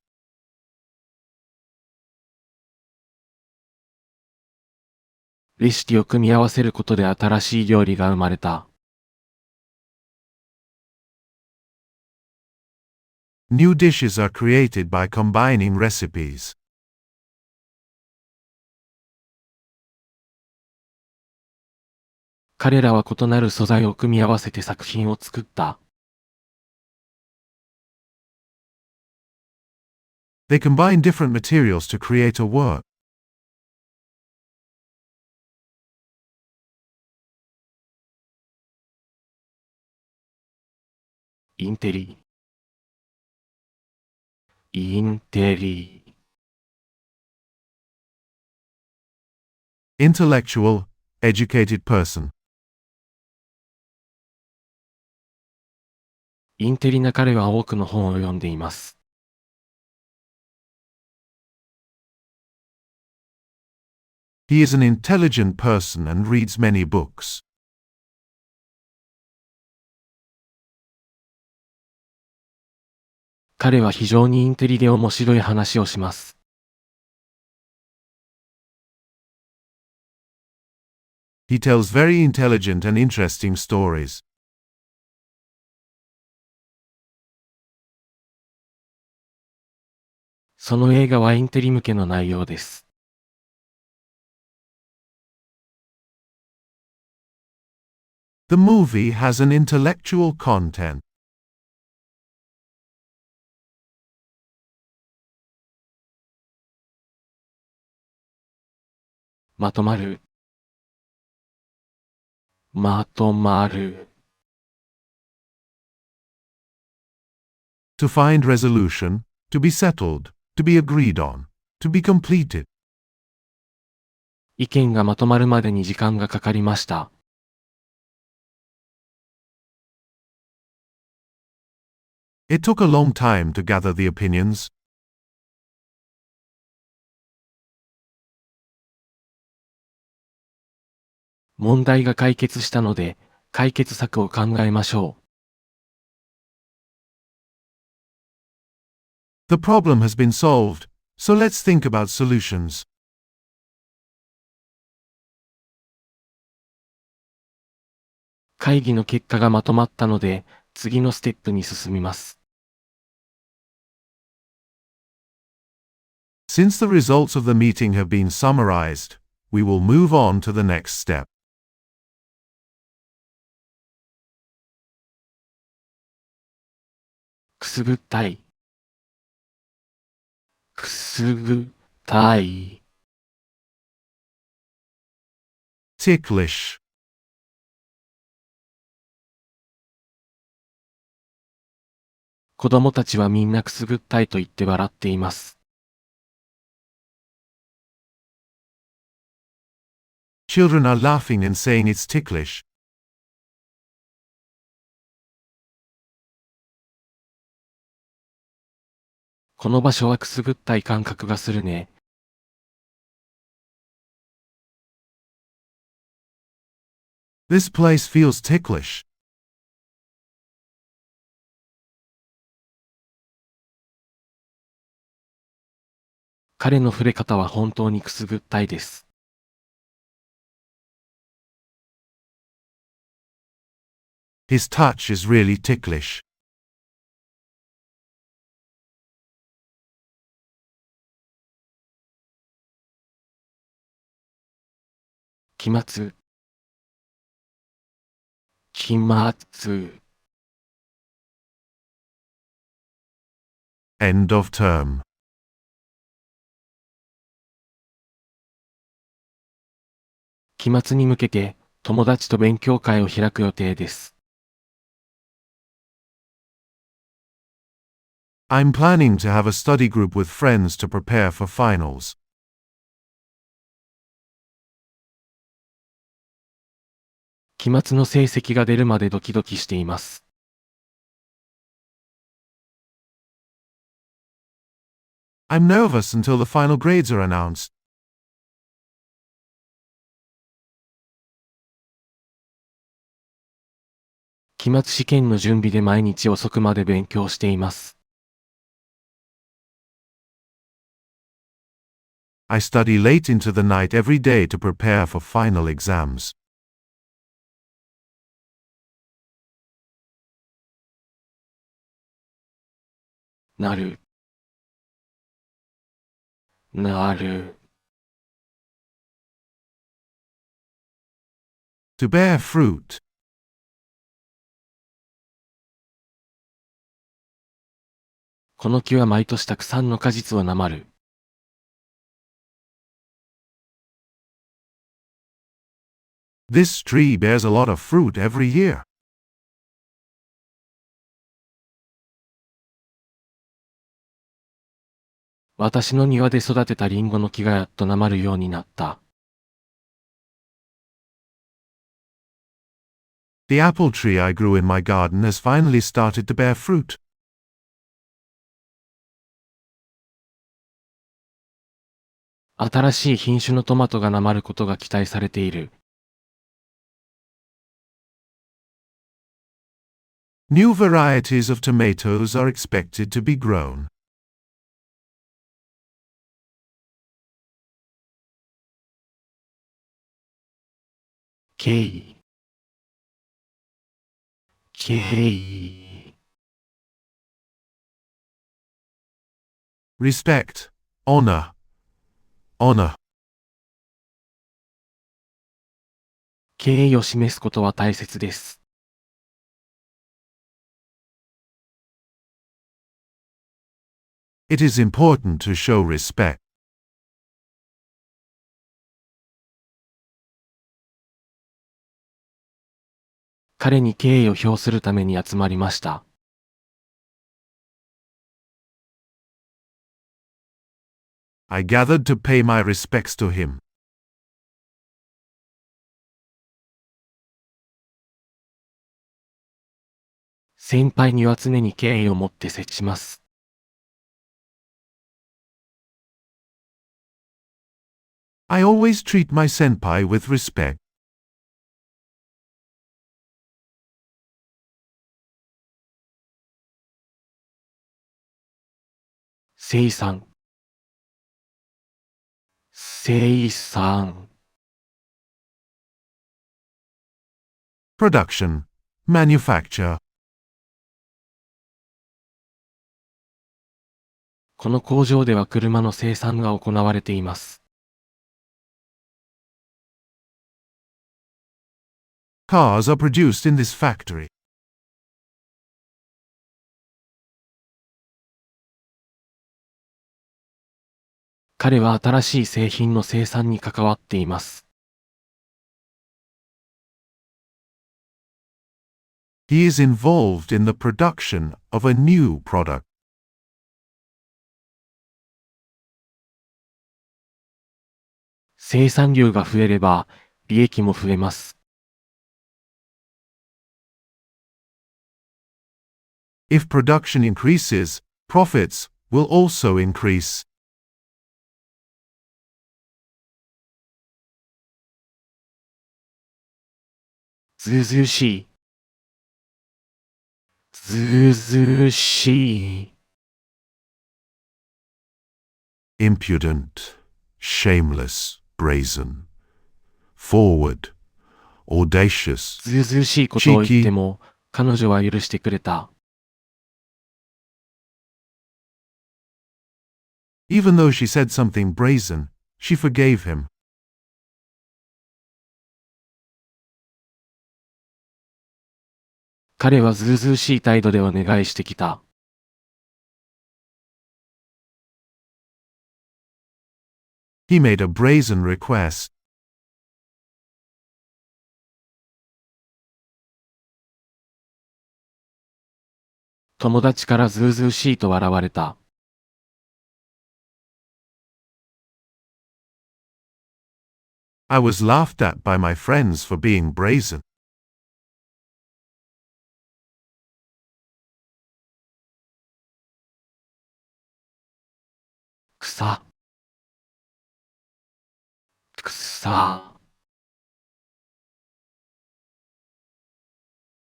レシピを組み合わせることで新しい料理が生まれた。New dishes are created by combining recipes. 彼らは異なる素材を組み合わせて作品を作った。They combine different materials to create a work. インテリ。インテリ。Intellectual, educated person. インテリな彼は多くの本を読んでいます。He is an intelligent person and reads many books. 彼は非常にインテリで面白い話をします。He tells very intelligent and interesting stories. その映画はインテリ向けの内容です。The movie has an intellectual content. まとまる。まとまる。To find resolution, to be settled, to be agreed on, to be completed. 意見がまとまるまでに時間がかかりました。It took a long time to gather the opinions. 問題が解決したので、解決策を考えましょう。The problem has been solved, so let's think about solutions. 会議の結果がまとまったので、次のステップに進みます。Since the results of the meeting have been summarized, we will move on to the next step. くすぐったい。くすぐったい。Ticklish. 子供たちはみんなくすぐったいと言って笑っています。Children are laughing and saying it's ticklish. この場所はくすぐったい感覚がするね。This place feels ticklish. 彼の触れ方は本当にくすぐったいです。His touch is really ticklish. 期末。期末。End of term. 期末に向けて友達と勉強会を開く予定です。I'm planning to have a study group with friends to prepare for finals. 期末の成績が出るまでドキドキしています。I'm nervous until the final grades are announced. 期末試験の準備で毎日遅くまで勉強しています。I study late into the night every day to prepare for final exams. なる。なる。To bear fruit. この木は毎年たくさんの果実をなまる。This tree bears a lot of fruit every year. 私の庭で育てたリンゴの木がやっとなまるようになった。The apple tree I grew in my garden has finally started to bear fruit. 新しい品種のトマトがなまることが期待されている。New varieties of tomatoes are expected to be grown. 敬意。敬意。Respect. Honor. Honor. 敬意を示すことは大切です。It is important to show respect. 彼に敬意を表するために集まりました。I gathered to pay my respects to him. 先輩には常に敬意を持って接します。I always treat my senpai with respect. せいさん。せいさん。Production. Manufacture. この工場では車の生産が行われています。Cars are produced in this factory. 彼は新しい製品の生産に関わっています。He is involved in the production of a new product. 生産量が増えれば、利益も増えます。If production increases, profits will also increase. ずうずうしい。ずうずうしい。Impudent, shameless, brazen, forward, audacious. ずうずうしいことを言っても、彼女は許してくれた。Even though she said something brazen, she forgave him. 彼はずうずうしい態度でお願いしてきた。He made a brazen request. 友達からずうずうしいと笑われた。I was laughed at by my friends for being brazen. 草。草。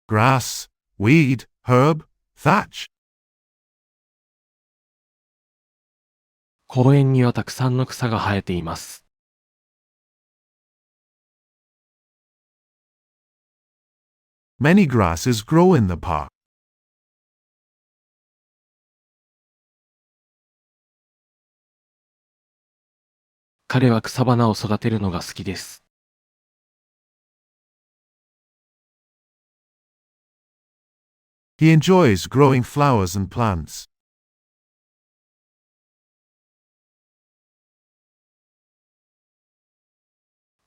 Grass, weed, herb, thatch. 公園にはたくさんの草が生えています。Many grasses grow in the park. 彼は草花を育てるのが好きです。He enjoys growing flowers and plants.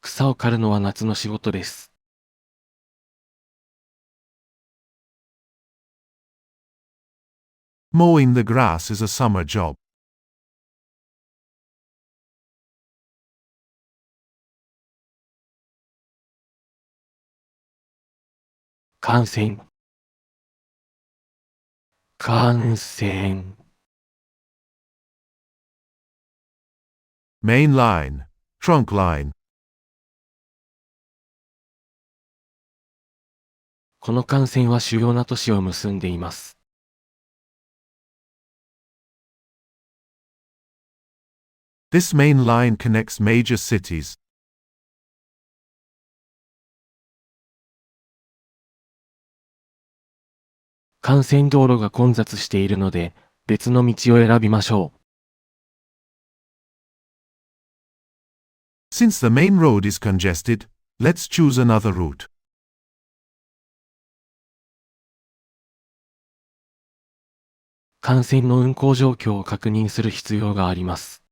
草を刈るのは夏の仕事です。Mowing the grass is a summer job. 幹線。幹線。Main line. Trunk line. この幹線は主要な都市を結んでいます。This main line connects major cities. 幹線道路が混雑しているので、別の道を選びましょう。Since the main road is congested, let's choose another route. 幹線の運行状況を確認する必要があります。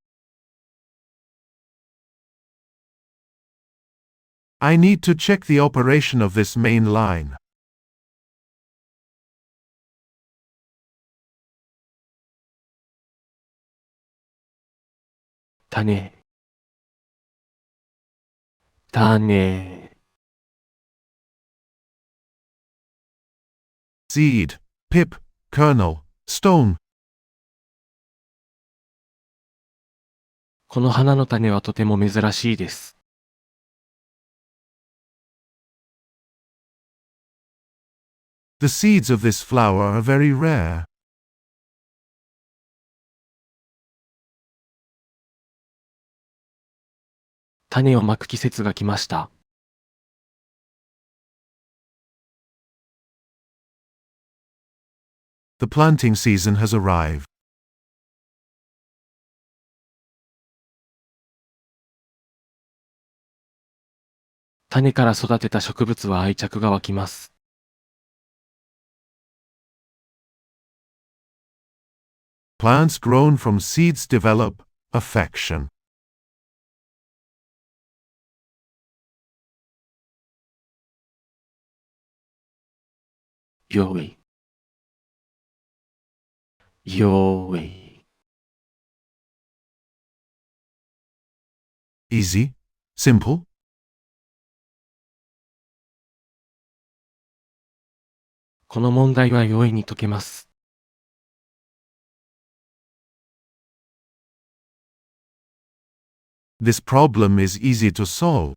I need to check the operation of this main line. 種。種。Seed, pip, kernel, stone. この花の種はとても珍しいです。The seeds of this flower are very rare. 種をまく季節が来ました。The planting season has arrived. 種から育てた植物は愛着が湧きます。Plants grown from seeds develop affection. よい。よい。Easy? Simple? この問題は容易に解けます。This problem is easy to solve.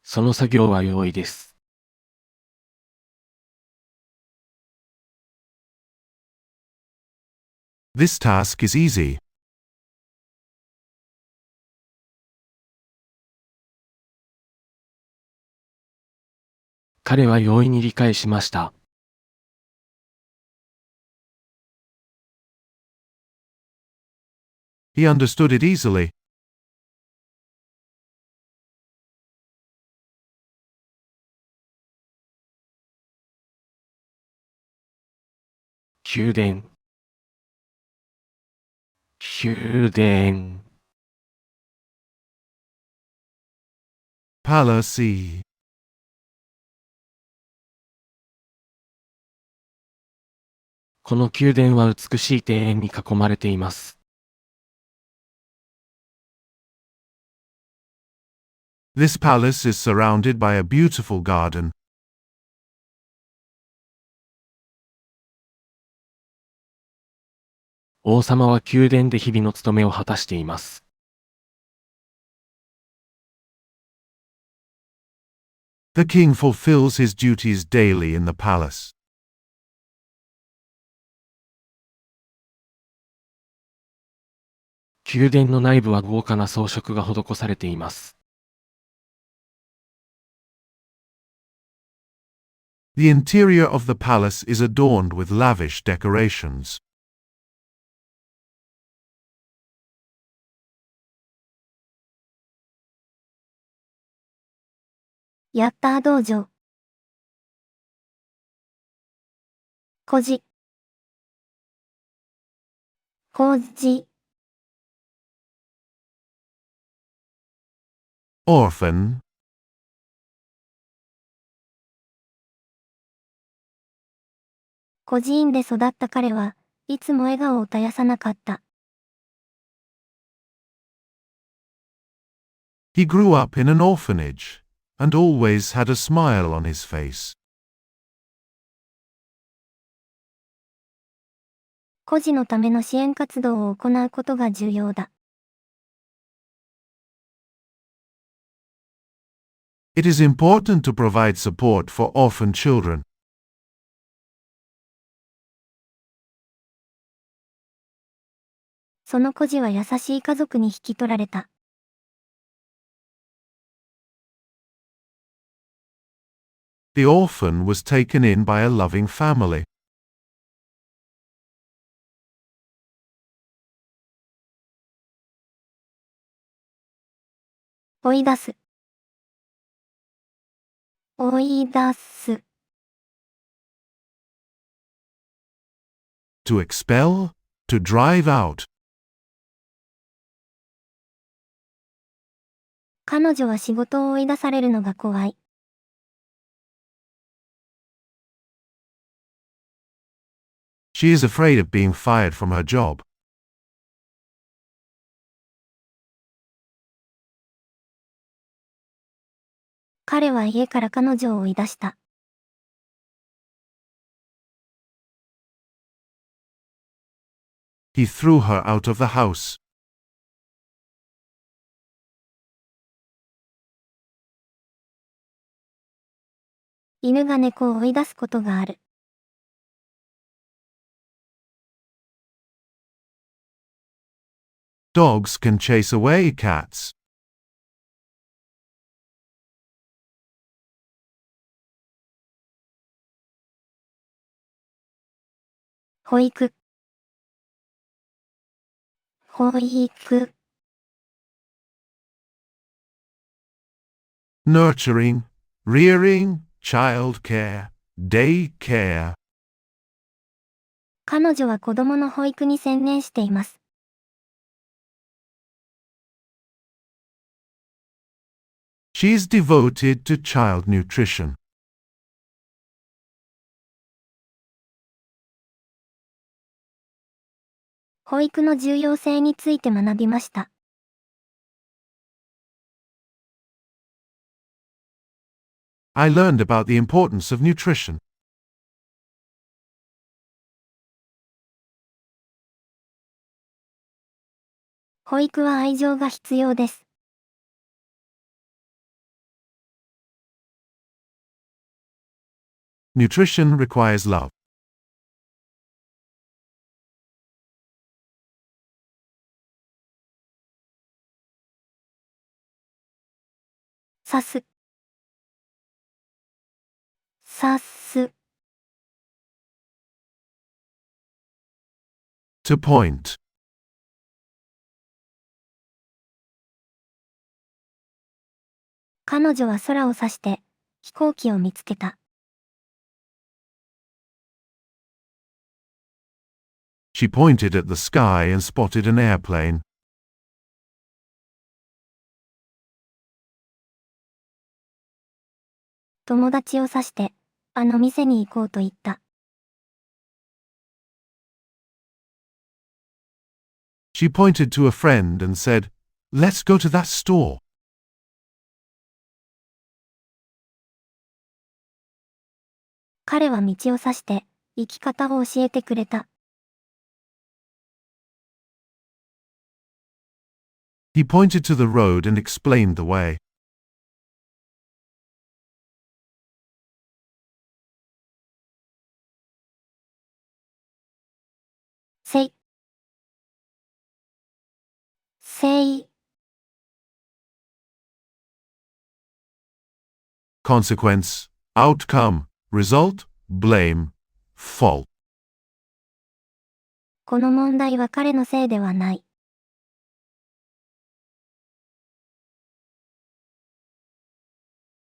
その作業は容易です。This task is easy. 彼は容易に理解しました。He understood it easily. 宮殿。宮殿。Palace. この宮殿は美しい庭園に囲まれています。This palace is surrounded by a beautiful garden. 王様は宮殿で日々の務めを果たしています。The king fulfills his duties daily in the palace. 宮殿の内部は豪華な装飾が施されています。The interior of the palace is adorned with lavish decorations. ヤッター道場。孤児。孤児。Orphan. 孤児院で育った彼はいつも笑顔を絶やさなかった。He grew up in an orphanage, and always had a smile on his face. 孤児のための支援活動を行うことが重要だ。It is important to provide support for orphan children. その孤児は優しい家族に引き取られた。The orphan was taken in by a loving family. 追い出す。追い出す。To expel, to drive out. 彼女は仕事を追い出されるのが怖い。She is afraid of being fired from her job. 彼は家から彼女を追い出した。He threw her out of the house. 犬が猫を追い出すことがある。Dogs can chase away cats. 保育。保育。Nurturing, rearing, childcare, daycare. 彼女は子供の保育に専念しています。She is devoted to child nutrition. 保育の重要性について学びました。I learned about the importance of nutrition. 保育は愛情が必要です。Nutrition requires love. 刺す。刺す。To point. 彼女は空を指して飛行機を見つけた。She pointed at the sky and spotted an airplane. 友達を指してあの店に行こうと言った。She pointed to a friend and said, "Let's go to that store." 彼は道を指して行き方を教えてくれた。He pointed to the road and explained the way. せい。せい、consequence, outcome, result, blame, fault. この問題は彼のせいではない。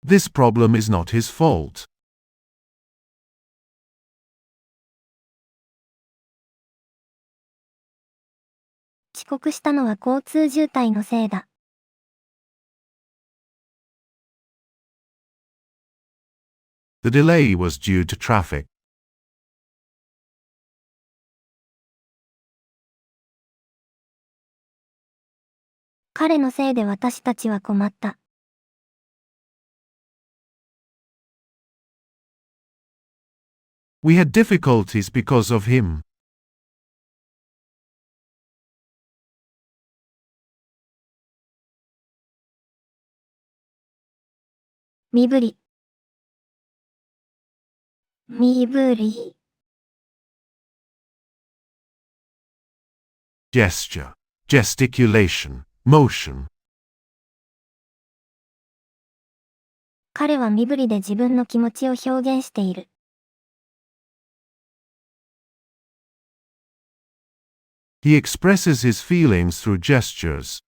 This problem is not his fault. 遅刻したのは交通渋滞のせいだ。The delay was due to traffic. 彼のせいで私たちは困った。We had difficulties because of him. 身振り、身振り、Gesture, gesticulation, motion. 彼は身振りで自分の気持ちを表現している。He expresses his feelings through gestures.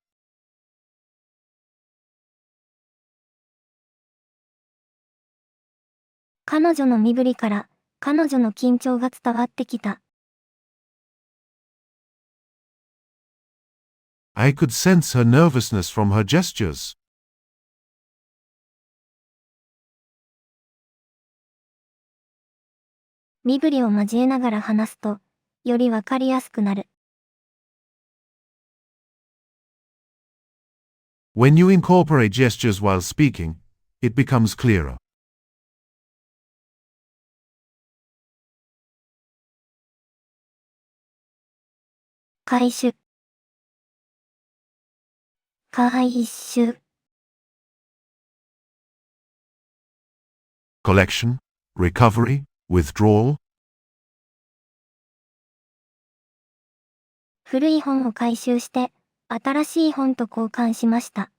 彼女の身振りから、彼女の緊張が伝わってきた。I could sense her nervousness from her gestures. 身振りを交えながら話すと、よりわかりやすくなる。When you incorporate gestures while speaking, it becomes clearer. 回収、回収、Collection, recovery, withdrawal. 古い本を回収して、新しい本と交換しました。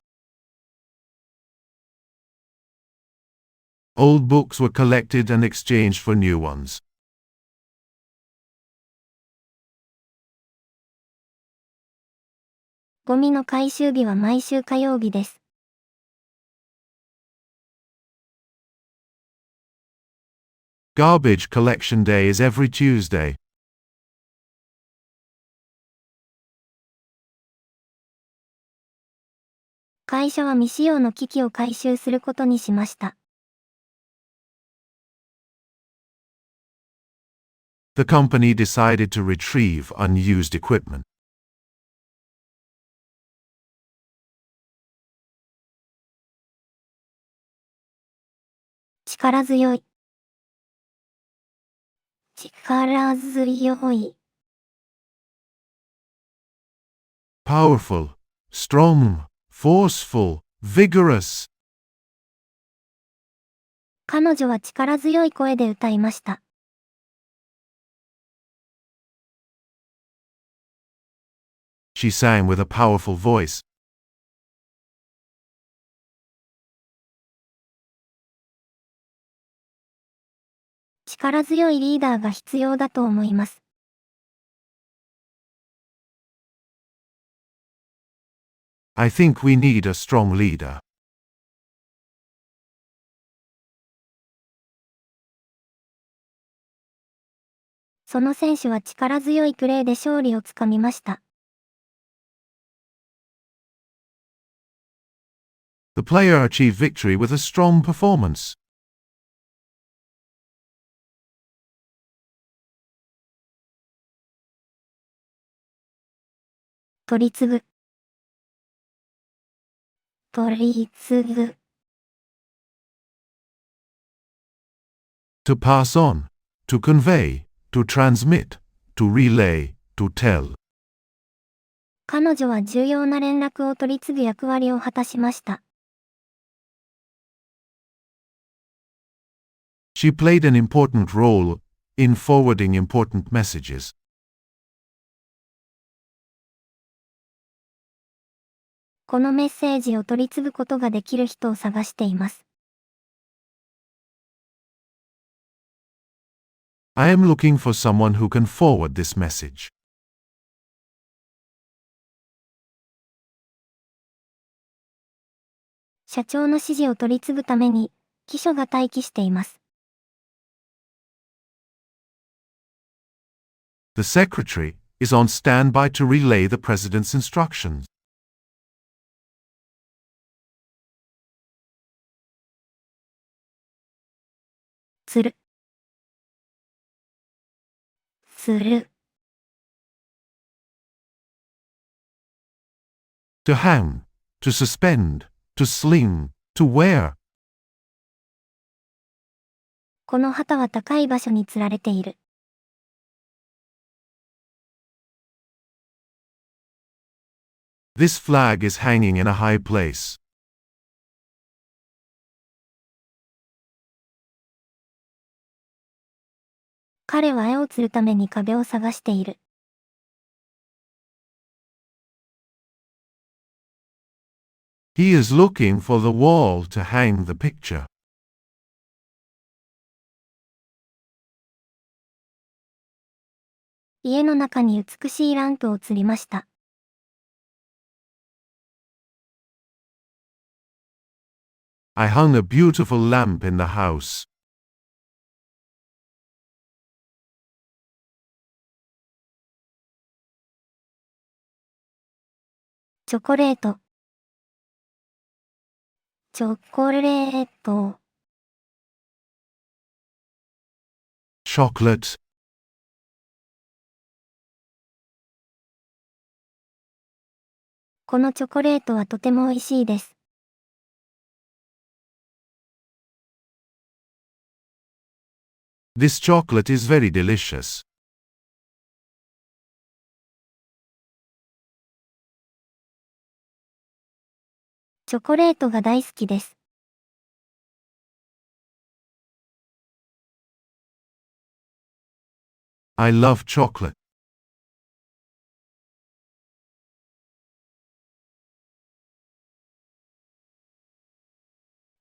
Old books were collected and exchanged for new ones. ゴミの回収日は毎週火曜日です。Garbage collection day is every Tuesday. 会社は未使用の機器を回収することにしました。The company decided to retrieve unused equipment. 力強い、力強い、Powerful, strong, forceful, vigorous. 彼女は力強い声で歌いました。She sang with a powerful voice. 力強いリーダーが必要だと思います。I think we need a strong leader. その選手は力強いプレーで勝利をつかみました。The player achieved victory with a strong performance. 取り継ぐ、取り継ぐ、To pass on, to convey, to transmit, to relay, to tell. 彼女は重要な連絡を取り継ぐ役割を果たしました。She played an important role in forwarding important messages. このメッセージを取り継ぐことができる人を探しています。I am looking for someone who can forward this message. 社長の指示を取り継ぐために、記書が待機しています。The secretary is on standby to relay the president's instructions. つる。する。To hang, to suspend, to sling, to wear. この旗は高い場所に吊られている。This flag is hanging in a high place. 彼は絵を吊るために壁を探している。He is looking for the wall to hang the picture. 家の中に美しいランプを吊りました。I hung a beautiful lamp in the house. チョコレート。チョコレート。Chocolate. このチョコレートはとても美味しいです。This chocolate is very delicious. チョコレートが大好きです。I love chocolate.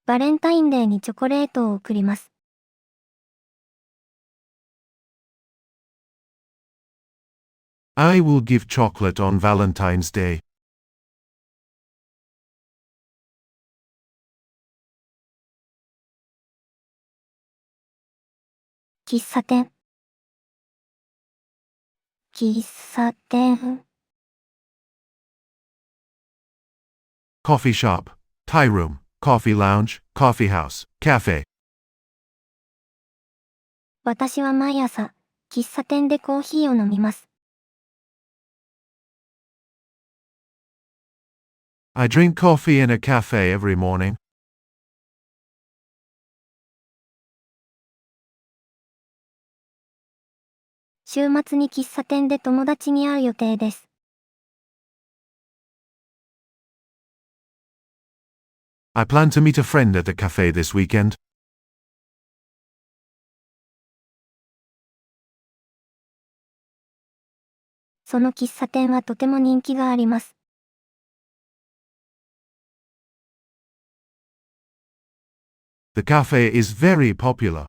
バレンタインデーにチョコレートを贈ります。I will give chocolate on Valentine's Day. 喫茶店。喫茶店。Coffee shop, tea room, coffee lounge, coffee house, cafe. 私は毎朝、喫茶店でコーヒーを飲みます。I drink coffee in a cafe every morning. 週末に喫茶店で友達に会う予定です。I plan to meet a friend at a cafe this weekend. その喫茶店はとても人気があります。The cafe is very popular.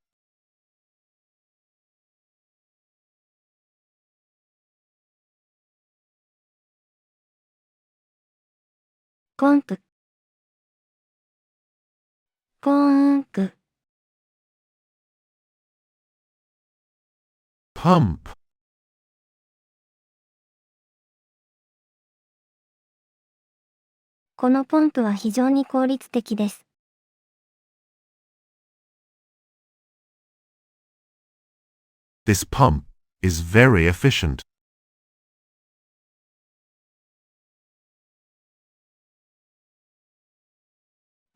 ポンプ。ポンプ。Pump. このポンプは非常に効率的です。This pump is very efficient.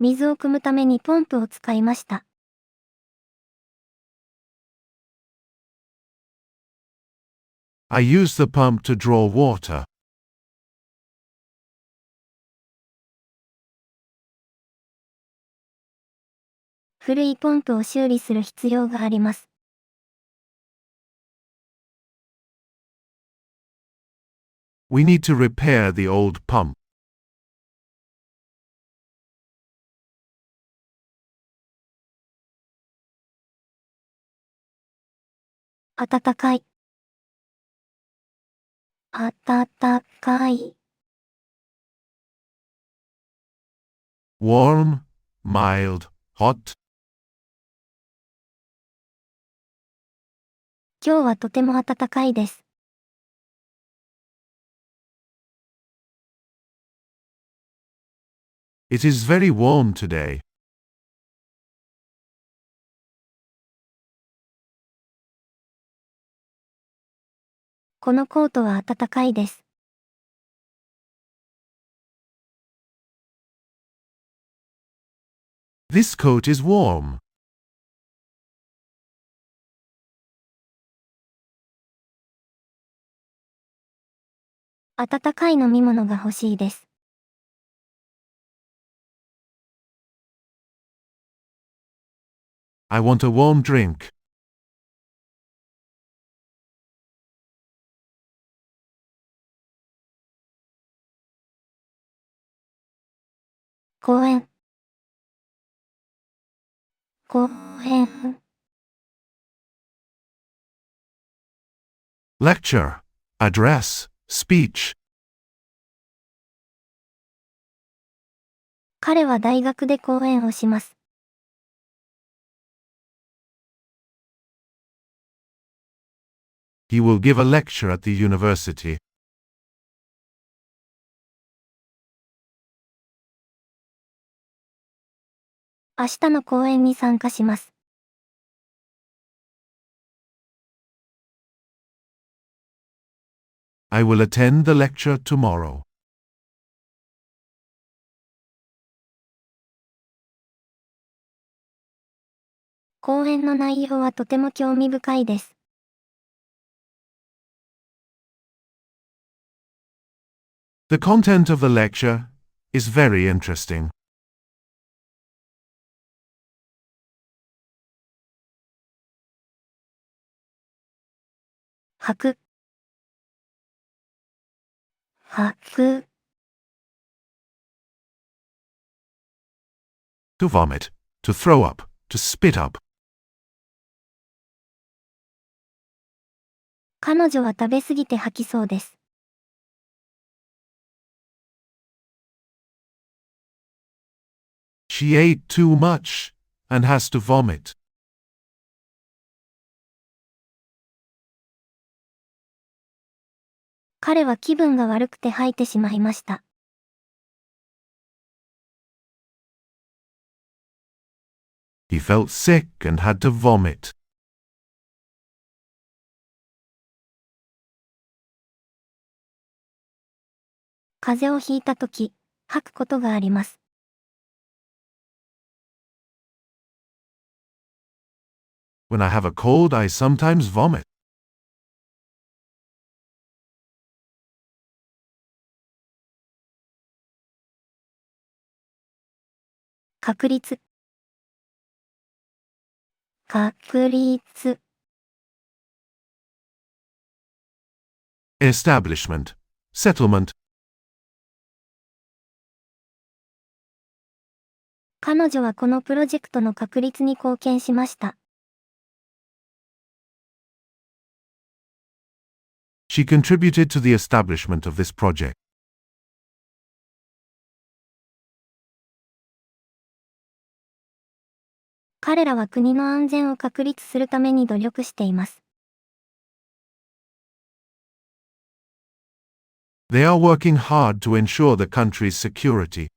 水を汲むためにポンプを使いました。I use the pump to draw water. 古いポンプを修理する必要があります。We need to repair the old pump. 暖かい。暖かい。warm, mild, hot. 今日はとても暖かいです。It is very warm today. このコートは暖かいです。This coat is warm. 温かい飲み物が欲しいです。I want a warm drink. 公園。公園。Lecture, address, speech. 彼は大学で講演をします。He will give a lecture at the university. 明日の講演に参加します。I will attend the lecture tomorrow. 講演の内容はとても興味深いです。The content of the lecture is very interesting. 吐く。吐く。To vomit, to throw up, to spit up. 彼女は食べ過ぎて吐きそうです。She ate too much and has to vomit. 彼は気分が悪くて吐いてしまいました。He felt sick and had to vomit. 風邪をひいたとき、吐くことがあります。When I have a cold, I sometimes vomit. 確率。確率。Establishment, settlement. 彼女はこのプロジェクトの確立に貢献しました。She contributed to the establishment of this project. 彼らは国の安全を確立するために努力しています。They are working hard to ensure the country's security.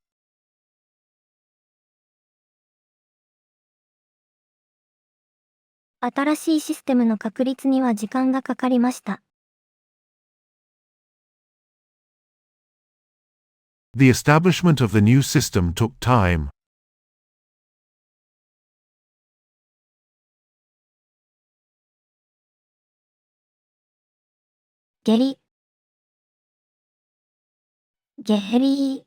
新しいシステムの確立には時間がかかりました。The establishment of the new system took time. 下痢。下痢。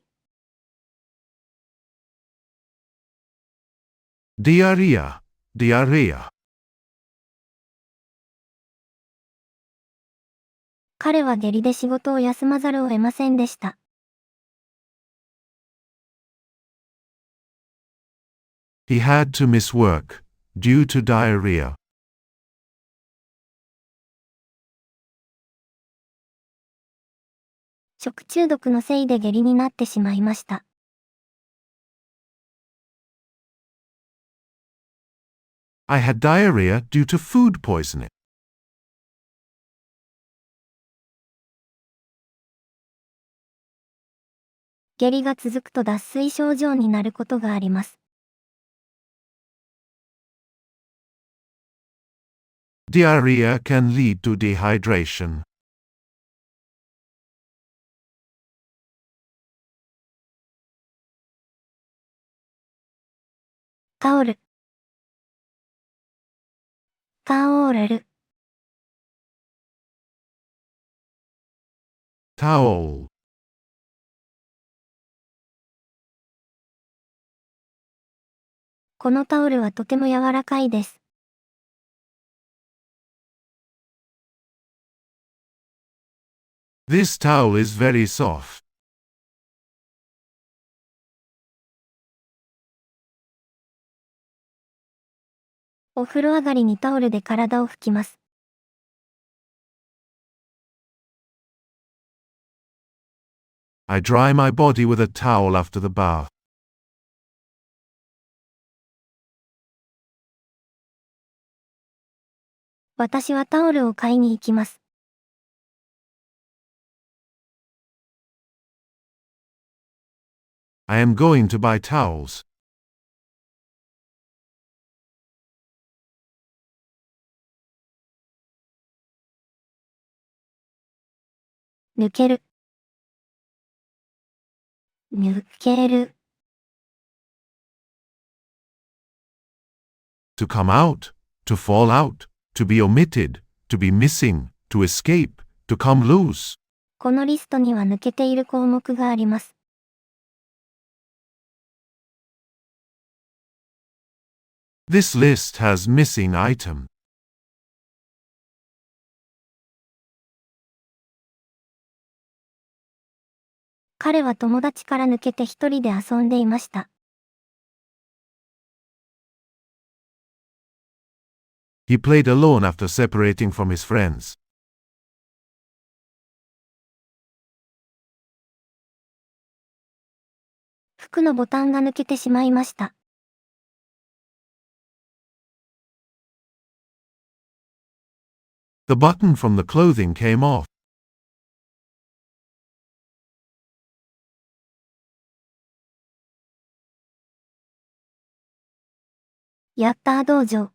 Diarrhea, diarrhea. 彼は下痢で仕事を休まざるを得ませんでした。He had to miss work due to diarrhea. 食中毒のせいで下痢になってしまいました。I had diarrhea due to food poisoning. 下痢が続くと脱水症状になることがあります。Diarrhea can lead to dehydration. タオル。タオル。Towel. このタオルはとても柔らかいです。This towel is very soft. お風呂上がりにタオルで体を拭きます。I dry my body with a towel after the bath. 私はタオルを買いに行きます。I am going to buy towels. 抜ける。抜ける。To come out, to fall out, to be omitted, to be missing, to escape, to come loose. このリストには抜けている項目があります。This list has missing item. 彼は友達から抜けて一人で遊んでいました。He played alone after separating from his friends. 服のボタンが抜けてしまいました。The button from the clothing came off. ヤッター道場。